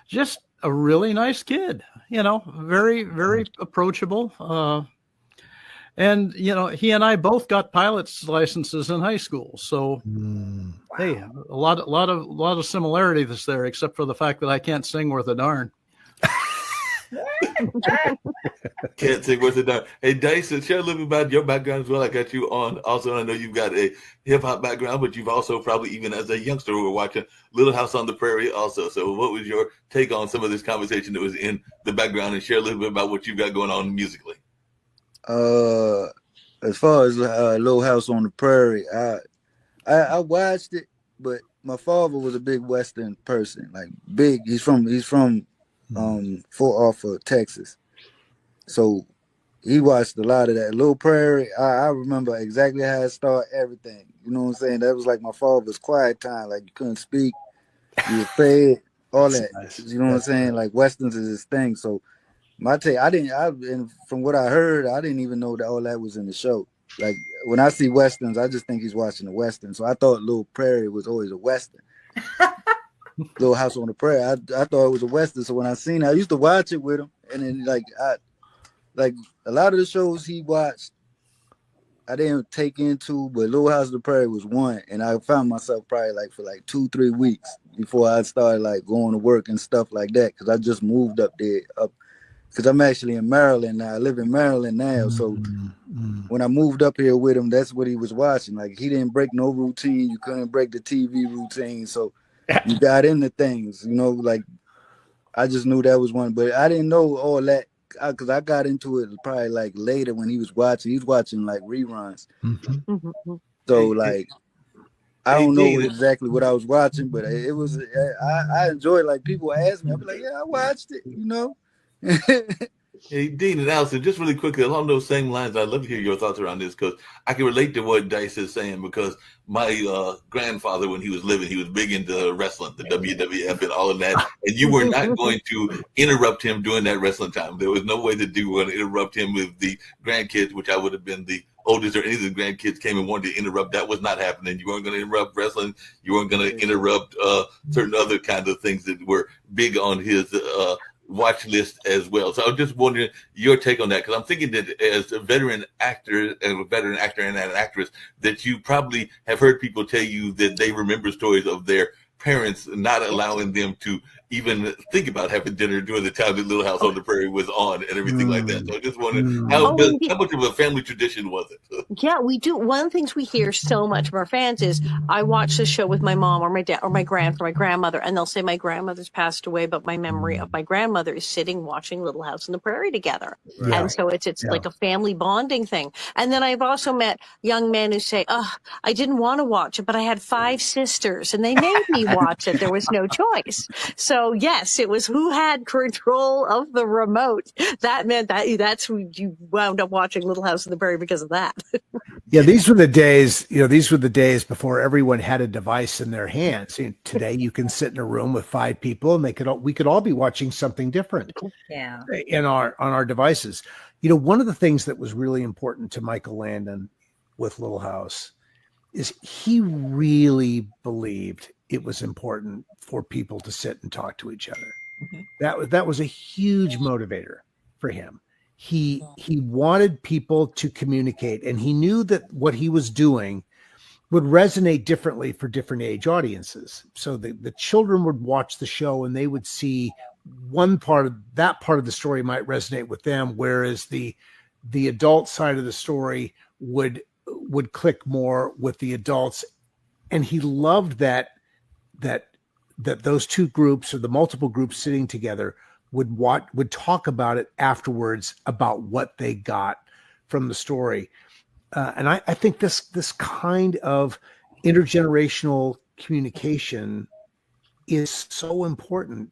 Just a really nice kid, very, very approachable. And, he and I both got pilot's licenses in high school. So, hey, a lot of similarities there, except for the fact that I can't sing worth a darn. Can't sing worth a darn. Hey, Dice, share a little bit about your background as well. I got you on. Also, I know you've got a hip hop background, but you've also probably, even as a youngster, were watching Little House on the Prairie also. So what was your take on some of this conversation that was in the background, and share a little bit about what you've got going on musically? As far as Little House on the Prairie, I watched it, but my father was a big Western person, like big. He's from Fort Arthur, Texas, so he watched a lot of that. Little Prairie, I remember exactly how it started. Everything, you know what I'm saying? That was like my father's quiet time. Like, you couldn't speak, you were fed, all that. Nice. You know what I'm saying? Like, Westerns is his thing. So my take, and from what I heard, I didn't even know that all that was in the show. Like, when I see Westerns, I just think he's watching a Western. So I thought Little Prairie was always a Western. Little House on the Prairie, I thought it was a Western. So when I seen it, I used to watch it with him. And then, like a lot of the shows he watched, I didn't take into, but Little House on the Prairie was one. And I found myself probably like for like 2-3 weeks before I started like going to work and stuff like that. Cause I just moved up there, because I'm actually in Maryland now. I live in Maryland now. So when I moved up here with him, that's what he was watching. Like, he didn't break no routine. You couldn't break the TV routine. So you got into things, like, I just knew that was one. But I didn't know all that, because I got into it probably like later when he was watching. He was watching like reruns. So like, I don't know exactly what I was watching, but it was, I enjoyed, like, people ask me, I'd be like, yeah, I watched it, Hey, Dean and Allison, just really quickly, along those same lines, I'd love to hear your thoughts around this because I can relate to what Dice is saying because my grandfather, when he was living, he was big into wrestling, the WWF and all of that. And you were not going to interrupt him during that wrestling time. There was no way that you were going to interrupt him with the grandkids, which I would have been the oldest or any of the grandkids came and wanted to interrupt. That was not happening. You weren't going to interrupt wrestling. You weren't going to interrupt certain other kinds of things that were big on his watch list as well. So I was just wondering your take on that, because I'm thinking that as a veteran actor and an actress, that you probably have heard people tell you that they remember stories of their parents not allowing them to even think about having dinner during the time that Little House on the Prairie was on and everything like that. So I just wondered how much of a family tradition was it? Yeah, we do. One of the things we hear so much from our fans is, I watch the show with my mom or my dad or my grandmother, and they'll say my grandmother's passed away, but my memory of my grandmother is sitting watching Little House on the Prairie together. Yeah. And so it's like a family bonding thing. And then I've also met young men who say, oh, I didn't want to watch it, but I had 5 sisters and they made me watch it. There was no choice. So yes, it was who had control of the remote. That meant that's who you wound up watching Little House on the Prairie because of that. Yeah, these were the days, these were the days before everyone had a device in their hands. Today you can sit in a room with 5 people and we could all be watching something different on our devices. One of the things that was really important to Michael Landon with Little House is he really believed it was important for people to sit and talk to each other. Mm-hmm. That was a huge motivator for him. He wanted people to communicate, and he knew that what he was doing would resonate differently for different age audiences. So the children would watch the show and they would see one part of the story might resonate with them, whereas the adult side of the story would click more with the adults. And he loved that those two groups or the multiple groups sitting together would talk about it afterwards, about what they got from the story. And I think this kind of intergenerational communication is so important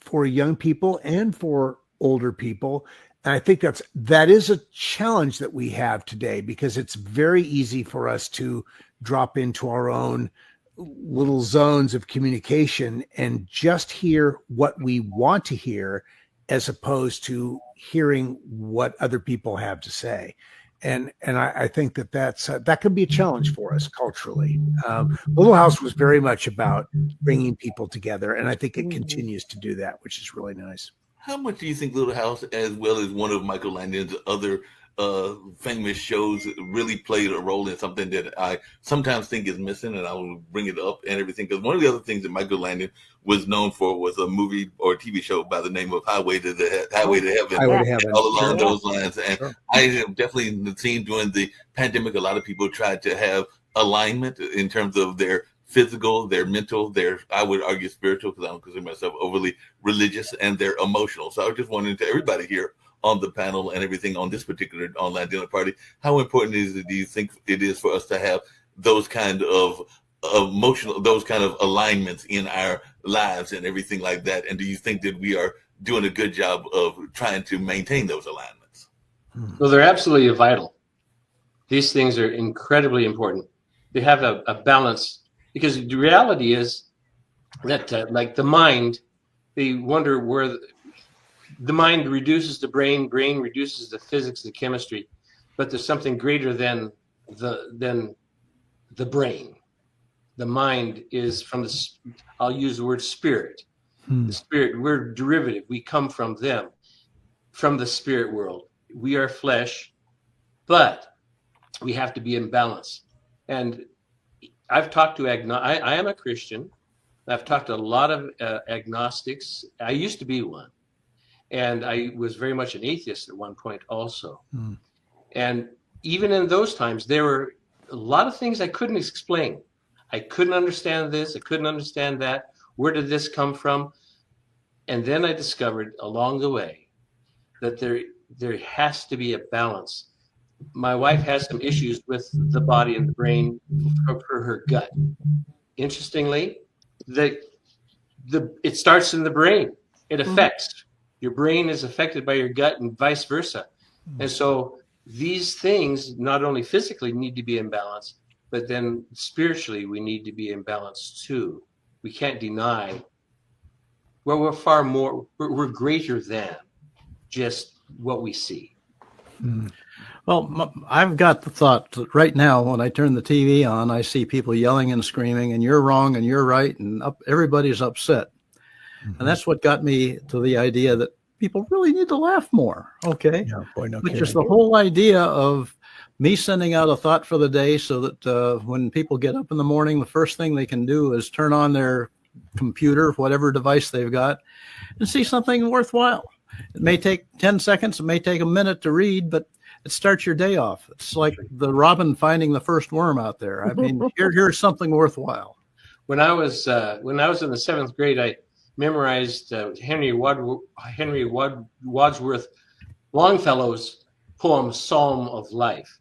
for young people and for older people. And I think that is a challenge that we have today, because it's very easy for us to drop into our own little zones of communication and just hear what we want to hear, as opposed to hearing what other people have to say. And I think that could be a challenge for us culturally. Little House was very much about bringing people together, and I think it continues to do that, which is really nice. How much do you think Little House, as well as one of Michael Landon's other famous shows, really played a role in something that I sometimes think is missing, and I will bring it up and everything? Because one of the other things that Michael Landon was known for was a movie or TV show by the name of Highway to Heaven, all along those lines. And I have definitely seen during the pandemic, a lot of people tried to have alignment in terms of their physical, their mental, their, I would argue, spiritual, because I don't consider myself overly religious, and their emotional. So I was just wondering, to everybody here on the panel and everything on this particular online dinner party, how important do you think it is for us to have those kind of emotional, those kind of alignments in our lives and everything like that? And do you think that we are doing a good job of trying to maintain those alignments? Well, they're absolutely vital. These things are incredibly important. They have a balance, because the reality is that like the mind, they wonder where the mind reduces the brain reduces the physics, the chemistry, but there's something greater than the brain. The mind is from I'll use the word spirit. The spirit, we're derivative. We come from them, from the spirit world. We are flesh, but we have to be in balance. And I've talked to I am a Christian. I've talked to a lot of agnostics. I used to be one. And I was very much an atheist at one point also. And even in those times, there were a lot of things I couldn't explain. I couldn't understand this. I couldn't understand that. Where did this come from? And then I discovered along the way that there has to be a balance. My wife has some issues with the body and the brain for her gut. Interestingly, it starts in the brain. It affects Your brain is affected by your gut and vice versa. And so these things, not only physically need to be in balance, but then spiritually we need to be in balance too. We can't deny, well, we're far more, we're greater than just what we see. Well, I've got the thought that right now, when I turn the TV on, I see people yelling and screaming, and you're wrong and you're right, and everybody's upset. And that's what got me to the idea that people really need to laugh more. Okay. Yeah, boy, no Which kidding. is the whole idea of me sending out a thought for the day, so that when people get up in the morning, the first thing they can do is turn on their computer, whatever device they've got, and see something worthwhile. It may take 10 seconds. It may take a minute to read, but it starts your day off. It's like the robin finding the first worm out there. I mean, here's something worthwhile. When I was in the 7th grade, I memorized Henry Wadsworth Longfellow's poem Psalm of Life.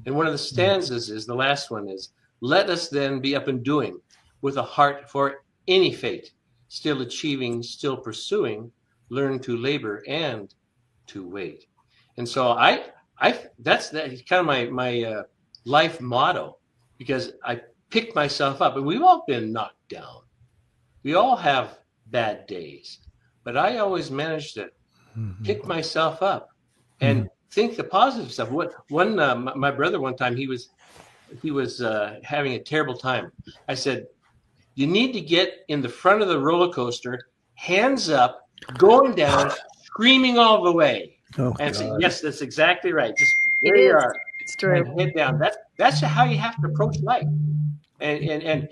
And one of the stanzas is, the last one is, "Let us then be up and doing, with a heart for any fate, still achieving, still pursuing, learn to labor and to wait." And so that's kind of my life motto, because I picked myself up, and we've all been knocked down. We all have bad days, but I always managed to pick myself up and think the positive stuff. My brother one time, he was having a terrible time. I said, "You need to get in the front of the roller coaster, hands up, going down, screaming all the way." Oh, And say, God. "Yes, that's exactly right. Just It there you is. are. It's true. Head down." That's how you have to approach life. And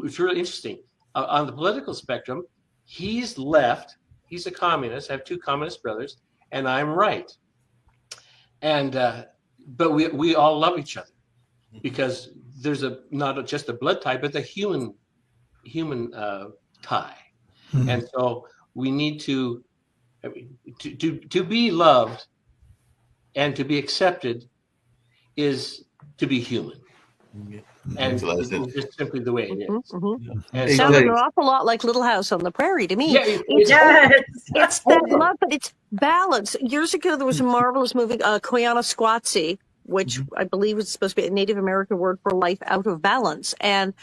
it's really interesting. On the political spectrum, he's left. He's a communist. I have 2 communist brothers, and I'm right. And but we all love each other, because there's not just a blood tie, but the human tie. And so we need to be loved and to be accepted is to be human. And Makes a lot of sense. it's just simply the way it is. And Hey, Sounded Clay. an awful lot like Little House on the Prairie to me. Yeah, It's Yes. It's that love, but it's balance. Years ago, there was a marvelous movie, Koyaanisqatsi, which I believe was supposed to be a Native American word for life out of balance. And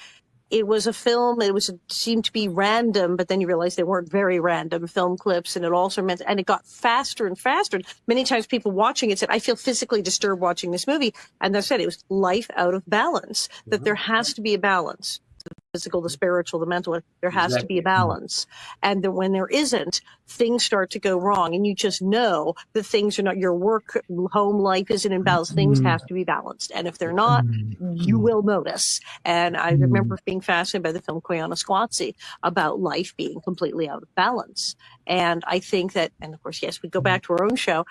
it was a film. It seemed to be random, but then you realize they weren't very random film clips, and it also meant, and it got faster and faster. Many times people watching it said, "I feel physically disturbed watching this movie," and they said it was life out of balance. That there has to be a balance. The physical, the spiritual, the mental, there has to be a balance. And then when there isn't, things start to go wrong. And you just know that things are not, your work, home life isn't in balance. Things have to be balanced. And if they're not, you will notice. And I remember being fascinated by the film Koyaanisqatsi about life being completely out of balance. And I think that, and of course, yes, we go back to our own show,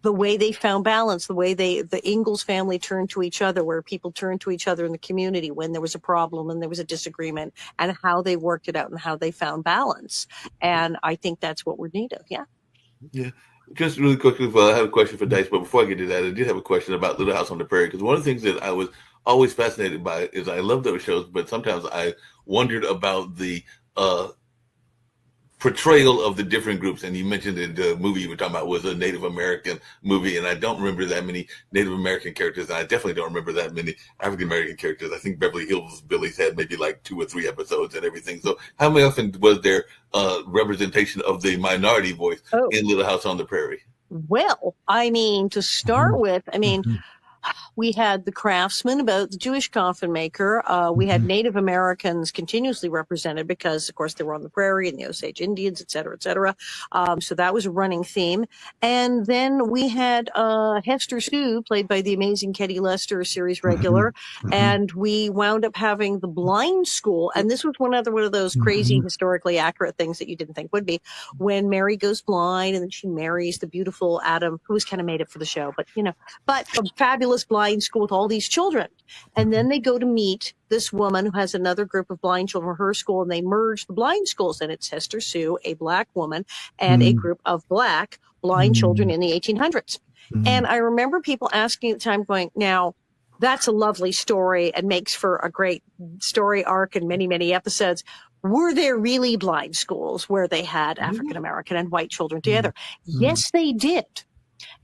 the way they found balance, the way the Ingalls family turned to each other, where people turned to each other in the community when there was a problem and there was a disagreement, and how they worked it out and how they found balance. And I think that's what we're need of. Yeah. Yeah. Just really quickly, I have a question for Dice, but before I get to that, I did have a question about Little House on the Prairie, because one of the things that I was always fascinated by is I love those shows, but sometimes I wondered about the portrayal of the different groups. And you mentioned that the movie you were talking about was a Native American movie, and I don't remember that many Native American characters, and I definitely don't remember that many African American characters. I think Beverly Hills Billies had maybe like 2 or 3 episodes and everything. So how many often was there representation of the minority voice in Little House on the Prairie? Well, I mean, to start with, I mean, we had the craftsman about the Jewish coffin maker. We had Native Americans continuously represented because, of course, they were on the prairie and the Osage Indians, et cetera, et cetera. So that was a running theme. And then we had Hester Sue, played by the amazing Ketty Lester, a series regular. And we wound up having the blind school. And this was one of those crazy, historically accurate things that you didn't think would be. When Mary goes blind and then she marries the beautiful Adam, who was kind of made it for the show, but, you know, but a fabulous blind school with all these children. And then they go to meet this woman who has another group of blind children from her school, and they merge the blind schools. And it's Hester Sue, a black woman, and a group of black blind children in the 1800s. And I remember people asking at the time, going, now, that's a lovely story and makes for a great story arc and many, many episodes. Were there really blind schools where they had African American and white children together? Yes, they did.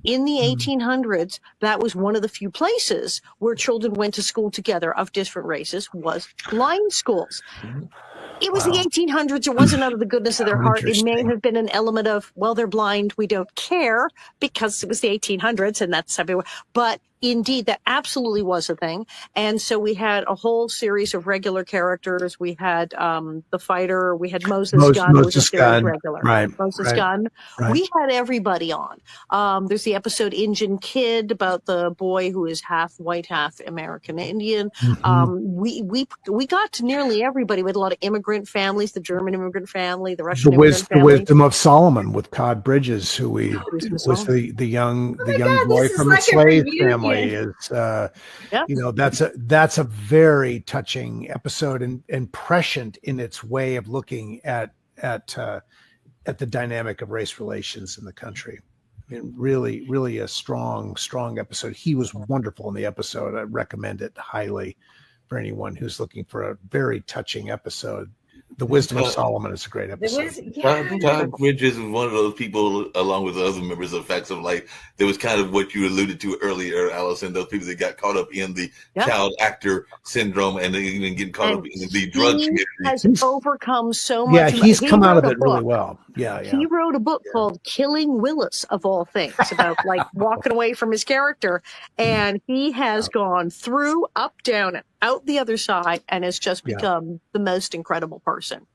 In the 1800s, that was one of the few places where children went to school together of different races, was blind schools. It was the 1800s. It wasn't out of the goodness of their heart. It may have been an element of, well, they're blind, we don't care, because it was the 1800s and that's everywhere. But indeed, that absolutely was a thing. And so we had a whole series of regular characters. We had the fighter. We had Moses Gunn. Moses Gunn. Regular. Right. Moses Gunn. Right. We had everybody on. There's the episode Injun Kid about the boy who is half white, half American Indian. We got to nearly everybody. We had a lot of immigrant families, the German immigrant family, the Russian immigrant family. The Wisdom of Solomon with Todd Bridges, who was the young boy from a slave family. Is that's a very touching episode and prescient in its way of looking at the dynamic of race relations in the country. I mean, really a strong episode. He was wonderful in the episode. I recommend it highly for anyone who's looking for a very touching episode. The Wisdom of Solomon is a great episode. Todd Bridges was one of those people, along with the other members of Facts of Life, that was kind of what you alluded to earlier, Allison, those people that got caught up in the child actor syndrome and even getting caught up in the drug community. He has overcome so much. Yeah, he's come out of it really well. Yeah. He wrote a book called Killing Willis, of all things, about like walking away from his character. And he has gone through, up, down, and out the other side, and has just become the most incredible person.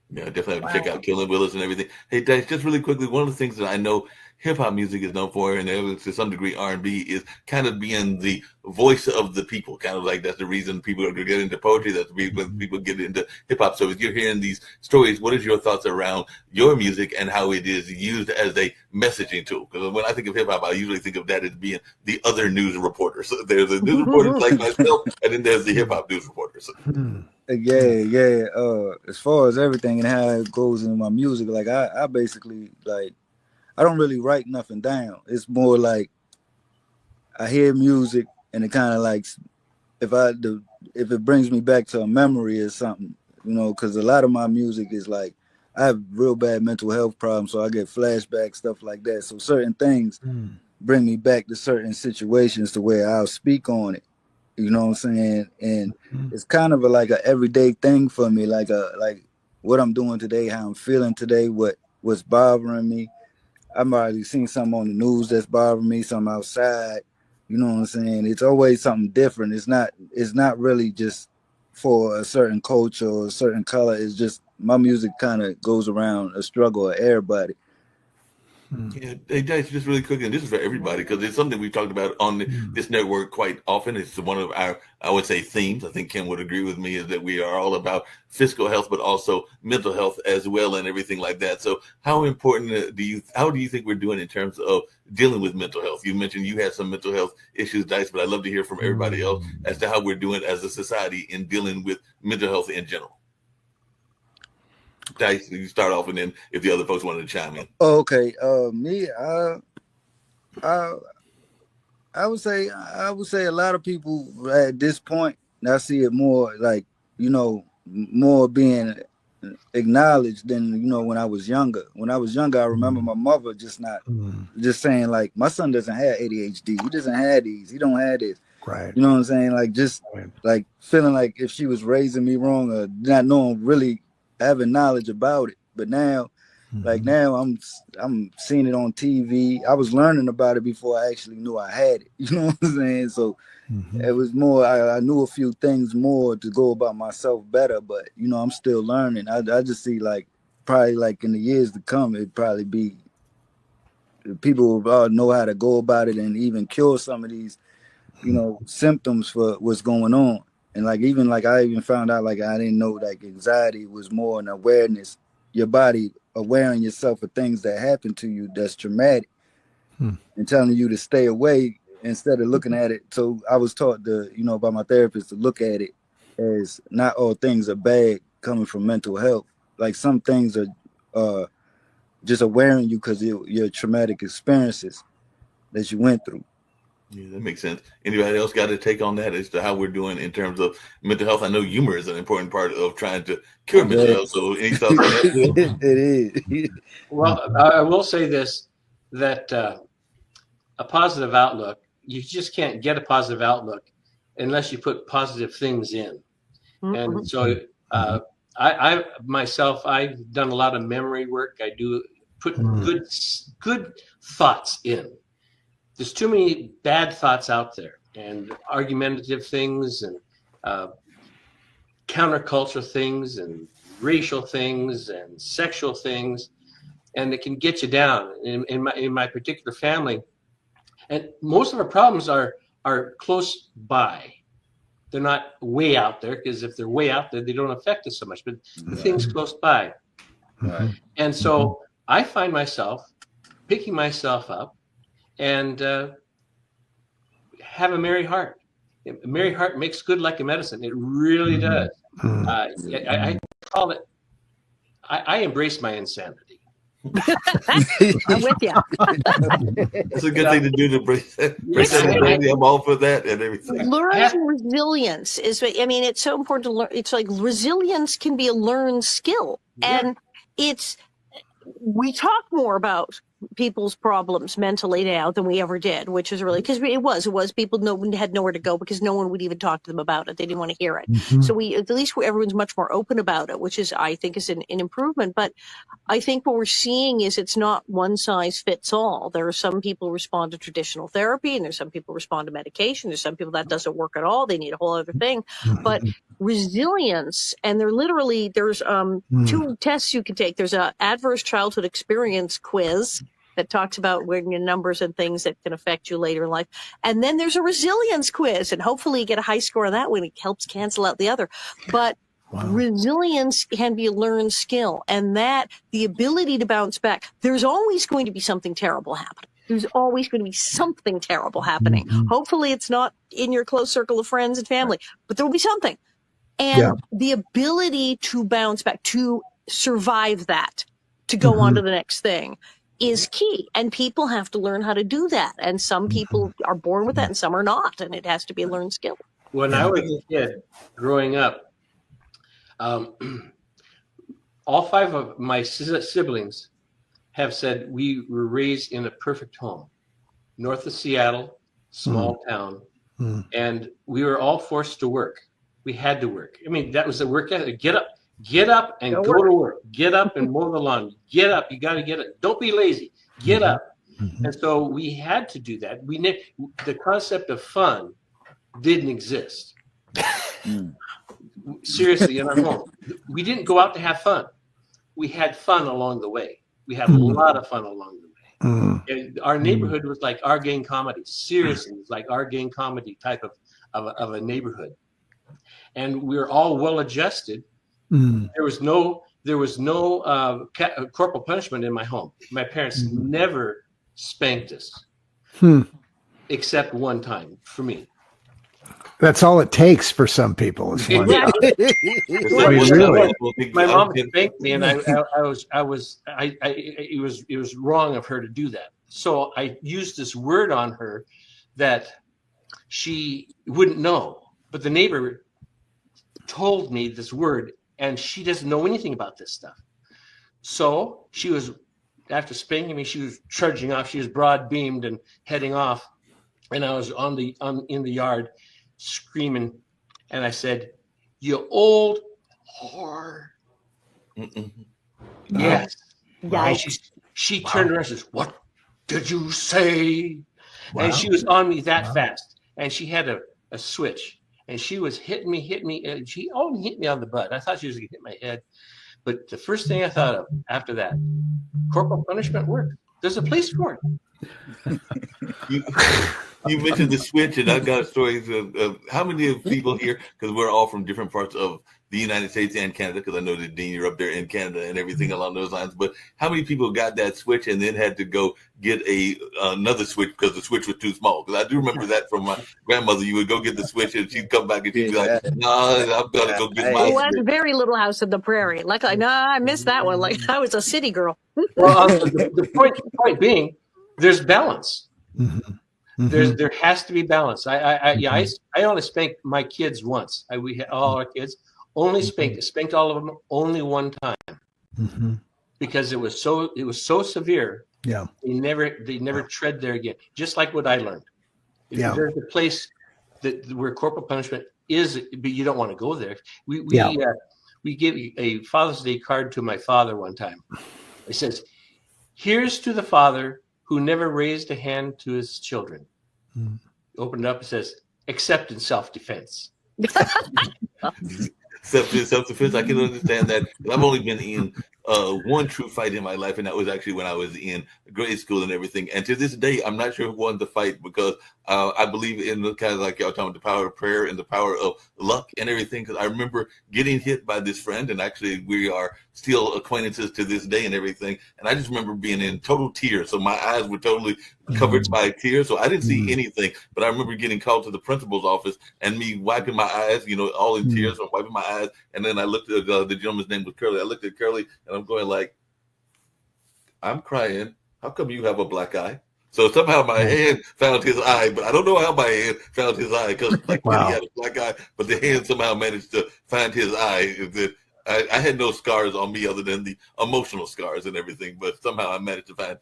Yeah, definitely have to check out Killing Willis and everything. Hey, Dice, just really quickly, one of the things that I know hip hop music is known for, and to some degree R&B, is kind of being the voice of the people. Kind of like that's the reason people get into poetry. That's the reason people get into hip hop. So if you're hearing these stories, what is your thoughts around your music and how it is used as a messaging tool? Because when I think of hip hop, I usually think of that as being the other news reporters. So there's the news reporters like myself, and then there's the hip hop news reporters. As far as everything and how it goes in my music, like I basically like, I don't really write nothing down. It's more like I hear music and it kind of like, if it brings me back to a memory or something, because a lot of my music is like, I have real bad mental health problems, so I get flashbacks, stuff like that. So certain things bring me back to certain situations to where I'll speak on it. You know what I'm saying? And it's kind of like an everyday thing for me, like what I'm doing today, how I'm feeling today, what's bothering me. I've already seen something on the news that's bothering me, something outside. You know what I'm saying? It's always something different. It's not really just for a certain culture or a certain color. It's just my music kind of goes around a struggle of everybody. Yeah, hey, Dice, just really quick, and this is for everybody because it's something we've talked about on this network quite often. It's one of our, I would say, themes. I think Kim would agree with me, is that we are all about physical health, but also mental health as well, and everything like that. So, how important how do you think we're doing in terms of dealing with mental health? You mentioned you had some mental health issues, Dice, but I'd love to hear from everybody else as to how we're doing as a society in dealing with mental health in general. Dice, you start off, and then if the other folks wanted to chime in. Okay, me, I would say a lot of people at this point, I see it more like, more being acknowledged than, when I was younger. When I was younger, I remember my mother just saying like, my son doesn't have ADHD. He doesn't have these. He don't have this. Right. You know what I'm saying? Like just like feeling like if she was raising me wrong or not knowing really having knowledge about it. But now, like now I'm seeing it on TV. I was learning about it before I actually knew I had it. You know what I'm saying? So it was more, I knew a few things more to go about myself better, but I'm still learning. I just see like probably like in the years to come, it'd probably be people will know how to go about it and even cure some of these, symptoms for what's going on. And like even like I even found out like I didn't know like anxiety was more an awareness, your body awareing yourself of things that happen to you that's traumatic and telling you to stay away instead of looking at it. So I was taught by my therapist to look at it as not all things are bad coming from mental health. Like some things are just awareing you because your traumatic experiences that you went through. Yeah, that makes sense. Anybody else got a take on that as to how we're doing in terms of mental health? I know humor is an important part of trying to cure mental health. So any thoughts on that, Will? It is. Well, I will say this, that a positive outlook, you just can't get a positive outlook unless you put positive things in. And so I myself, I've done a lot of memory work. I do put good thoughts in. There's too many bad thoughts out there, and argumentative things, and counterculture things, and racial things, and sexual things, and it can get you down. In my particular family, and most of our problems are close by. They're not way out there, because if they're way out there, they don't affect us so much. But things close by, and so I find myself picking myself up and have a merry heart. A merry heart makes good like a medicine. It really does. I call it. I embrace my insanity. I'm with you. It's a good thing to do to break that. I'm all for that and everything. Learning resilience is, I mean, it's so important to learn. It's like resilience can be a learned skill. And we talk more about people's problems mentally now than we ever did, which is really, because it was people had nowhere to go because no one would even talk to them about it. They didn't want to hear it. So at least everyone's much more open about it, which is, I think, is an improvement. But I think what we're seeing is it's not one size fits all. There are some people who respond to traditional therapy, and there's some people who respond to medication. There's some people that doesn't work at all. They need a whole other thing. But resilience, and there's two tests you can take. There's a adverse childhood experience quiz that talks about when your numbers and things that can affect you later in life. And then there's a resilience quiz, and hopefully you get a high score on that one. It helps cancel out the other. But resilience can be a learned skill, and that the ability to bounce back. There's always going to be something terrible happening. There's always going to be something terrible happening. Hopefully it's not in your close circle of friends and family, but there will be something. And the ability to bounce back, to survive that, to go on to the next thing, is key. And people have to learn how to do that. And some people are born with that and some are not. And it has to be a learned skill. When I was a kid growing up, all five of my siblings have said we were raised in a perfect home, north of Seattle, small town. And we were all forced to work. We had to work. I mean, that was the work ethic. Get up and go to work. Get up and mow the lawn. Get up. You got to get it. Don't be lazy. Get up. And so we had to do that. The concept of fun didn't exist. Seriously, in our home, we didn't go out to have fun. We had fun along the way. We had a lot of fun along the way. And our neighborhood was like our gang comedy. Seriously, it was like our gang comedy type of a neighborhood. And we were all well adjusted. There was no corporal punishment in my home. My parents never spanked us, except one time for me. That's all it takes for some people. Is one. My mom spanked me, and it was wrong of her to do that. So I used this word on her that she wouldn't know, but the neighbor told me this word, and she doesn't know anything about this stuff. So she was, after spanking me, she was trudging off. She was broad beamed and heading off, and I was in the yard screaming, and I said, "You old whore!" Yes. And she turned around and says, "What did you say?" And she was on me that fast, and she had a switch. And she was hitting me, and she only hit me on the butt. I thought she was going to hit my head. But the first thing I thought of after that, corporal punishment worked. There's a place for it. You mentioned the switch, and I've got stories of how many of people here, because we're all from different parts of the United States and Canada, because I know that, Dean, you're up there in Canada and everything along those lines. But how many people got that switch and then had to go get another switch because the switch was too small? Because I do remember that from my grandmother. You would go get the switch and she'd come back and she'd be like, "No, I'm going to go get my switch." It was very Little House on the Prairie. Like, no, I missed that one. Like, I was a city girl. Well, the point being, there's balance. There has to be balance. I only spanked my kids once. We had all our kids only spanked all of them only one time because it was so severe. Yeah, they never tread there again. Just like what I learned. There's a place where corporal punishment is, but you don't want to go there. We gave a Father's Day card to my father one time. It says, "Here's to the father who never raised a hand to his children." Opened it up, it says, "Except in self-defense." Self-defense, I can understand that. I've only been in one true fight in my life, and that was actually when I was in grade school and everything. And to this day, I'm not sure who won the fight because I believe in the kind of like y'all talking about the power of prayer and the power of luck and everything. Because I remember getting hit by this friend, and actually we are still acquaintances to this day and everything. And I just remember being in total tears. So my eyes were totally covered by tears. So I didn't see anything, but I remember getting called to the principal's office and me wiping my eyes, all in tears, or wiping my eyes. And then I looked at the gentleman's name was Curly. I looked at Curly and I'm going like, "I'm crying. How come you have a black eye?" So somehow my hand found his eye, but I don't know how my hand found his eye because he had a black eye, but the hand somehow managed to find his eye. I had no scars on me other than the emotional scars and everything, but somehow I managed to find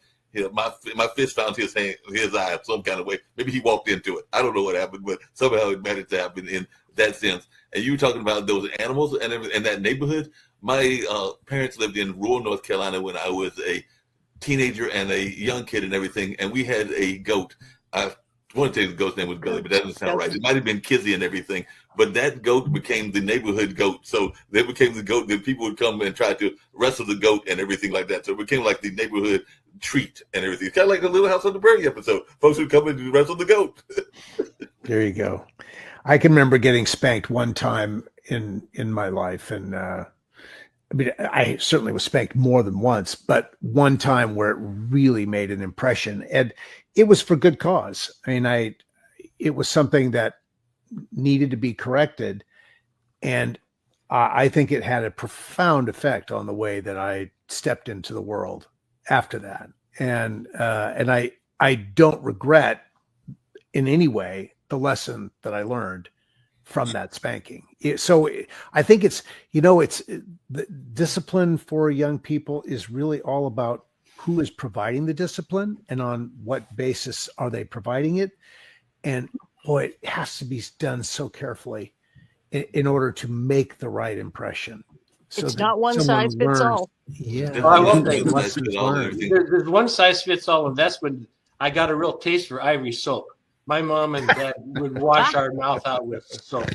my fist found his eye some kind of way. Maybe he walked into it. I don't know what happened, but somehow it managed to happen in that sense. And you were talking about those animals and that neighborhood. My parents lived in rural North Carolina when I was a teenager and a young kid and everything, and we had a goat. I want to tell you the goat's name was Billy, but that doesn't sound right. It might have been Kizzy and everything, but that goat became the neighborhood goat. So they became the goat that people would come and try to wrestle the goat and everything like that. So it became like the neighborhood treat and everything. It's kind of like the Little House on the Prairie episode. Folks would come in to wrestle the goat. There you go. I can remember getting spanked one time in my life, and I certainly was spanked more than once, but one time where it really made an impression, and it was for good cause. It was something that needed to be corrected, and I think it had a profound effect on the way that I stepped into the world after that. And I don't regret in any way the lesson that I learned from that spanking. So I think it's the discipline for young people is really all about who is providing the discipline and on what basis are they providing it. And boy, it has to be done so carefully in order to make the right impression. So it's not one size fits all. Yeah. Well, I will say there's one size fits all, and that's when I got a real taste for Ivory soap. My mom and dad would wash our mouth out with soap.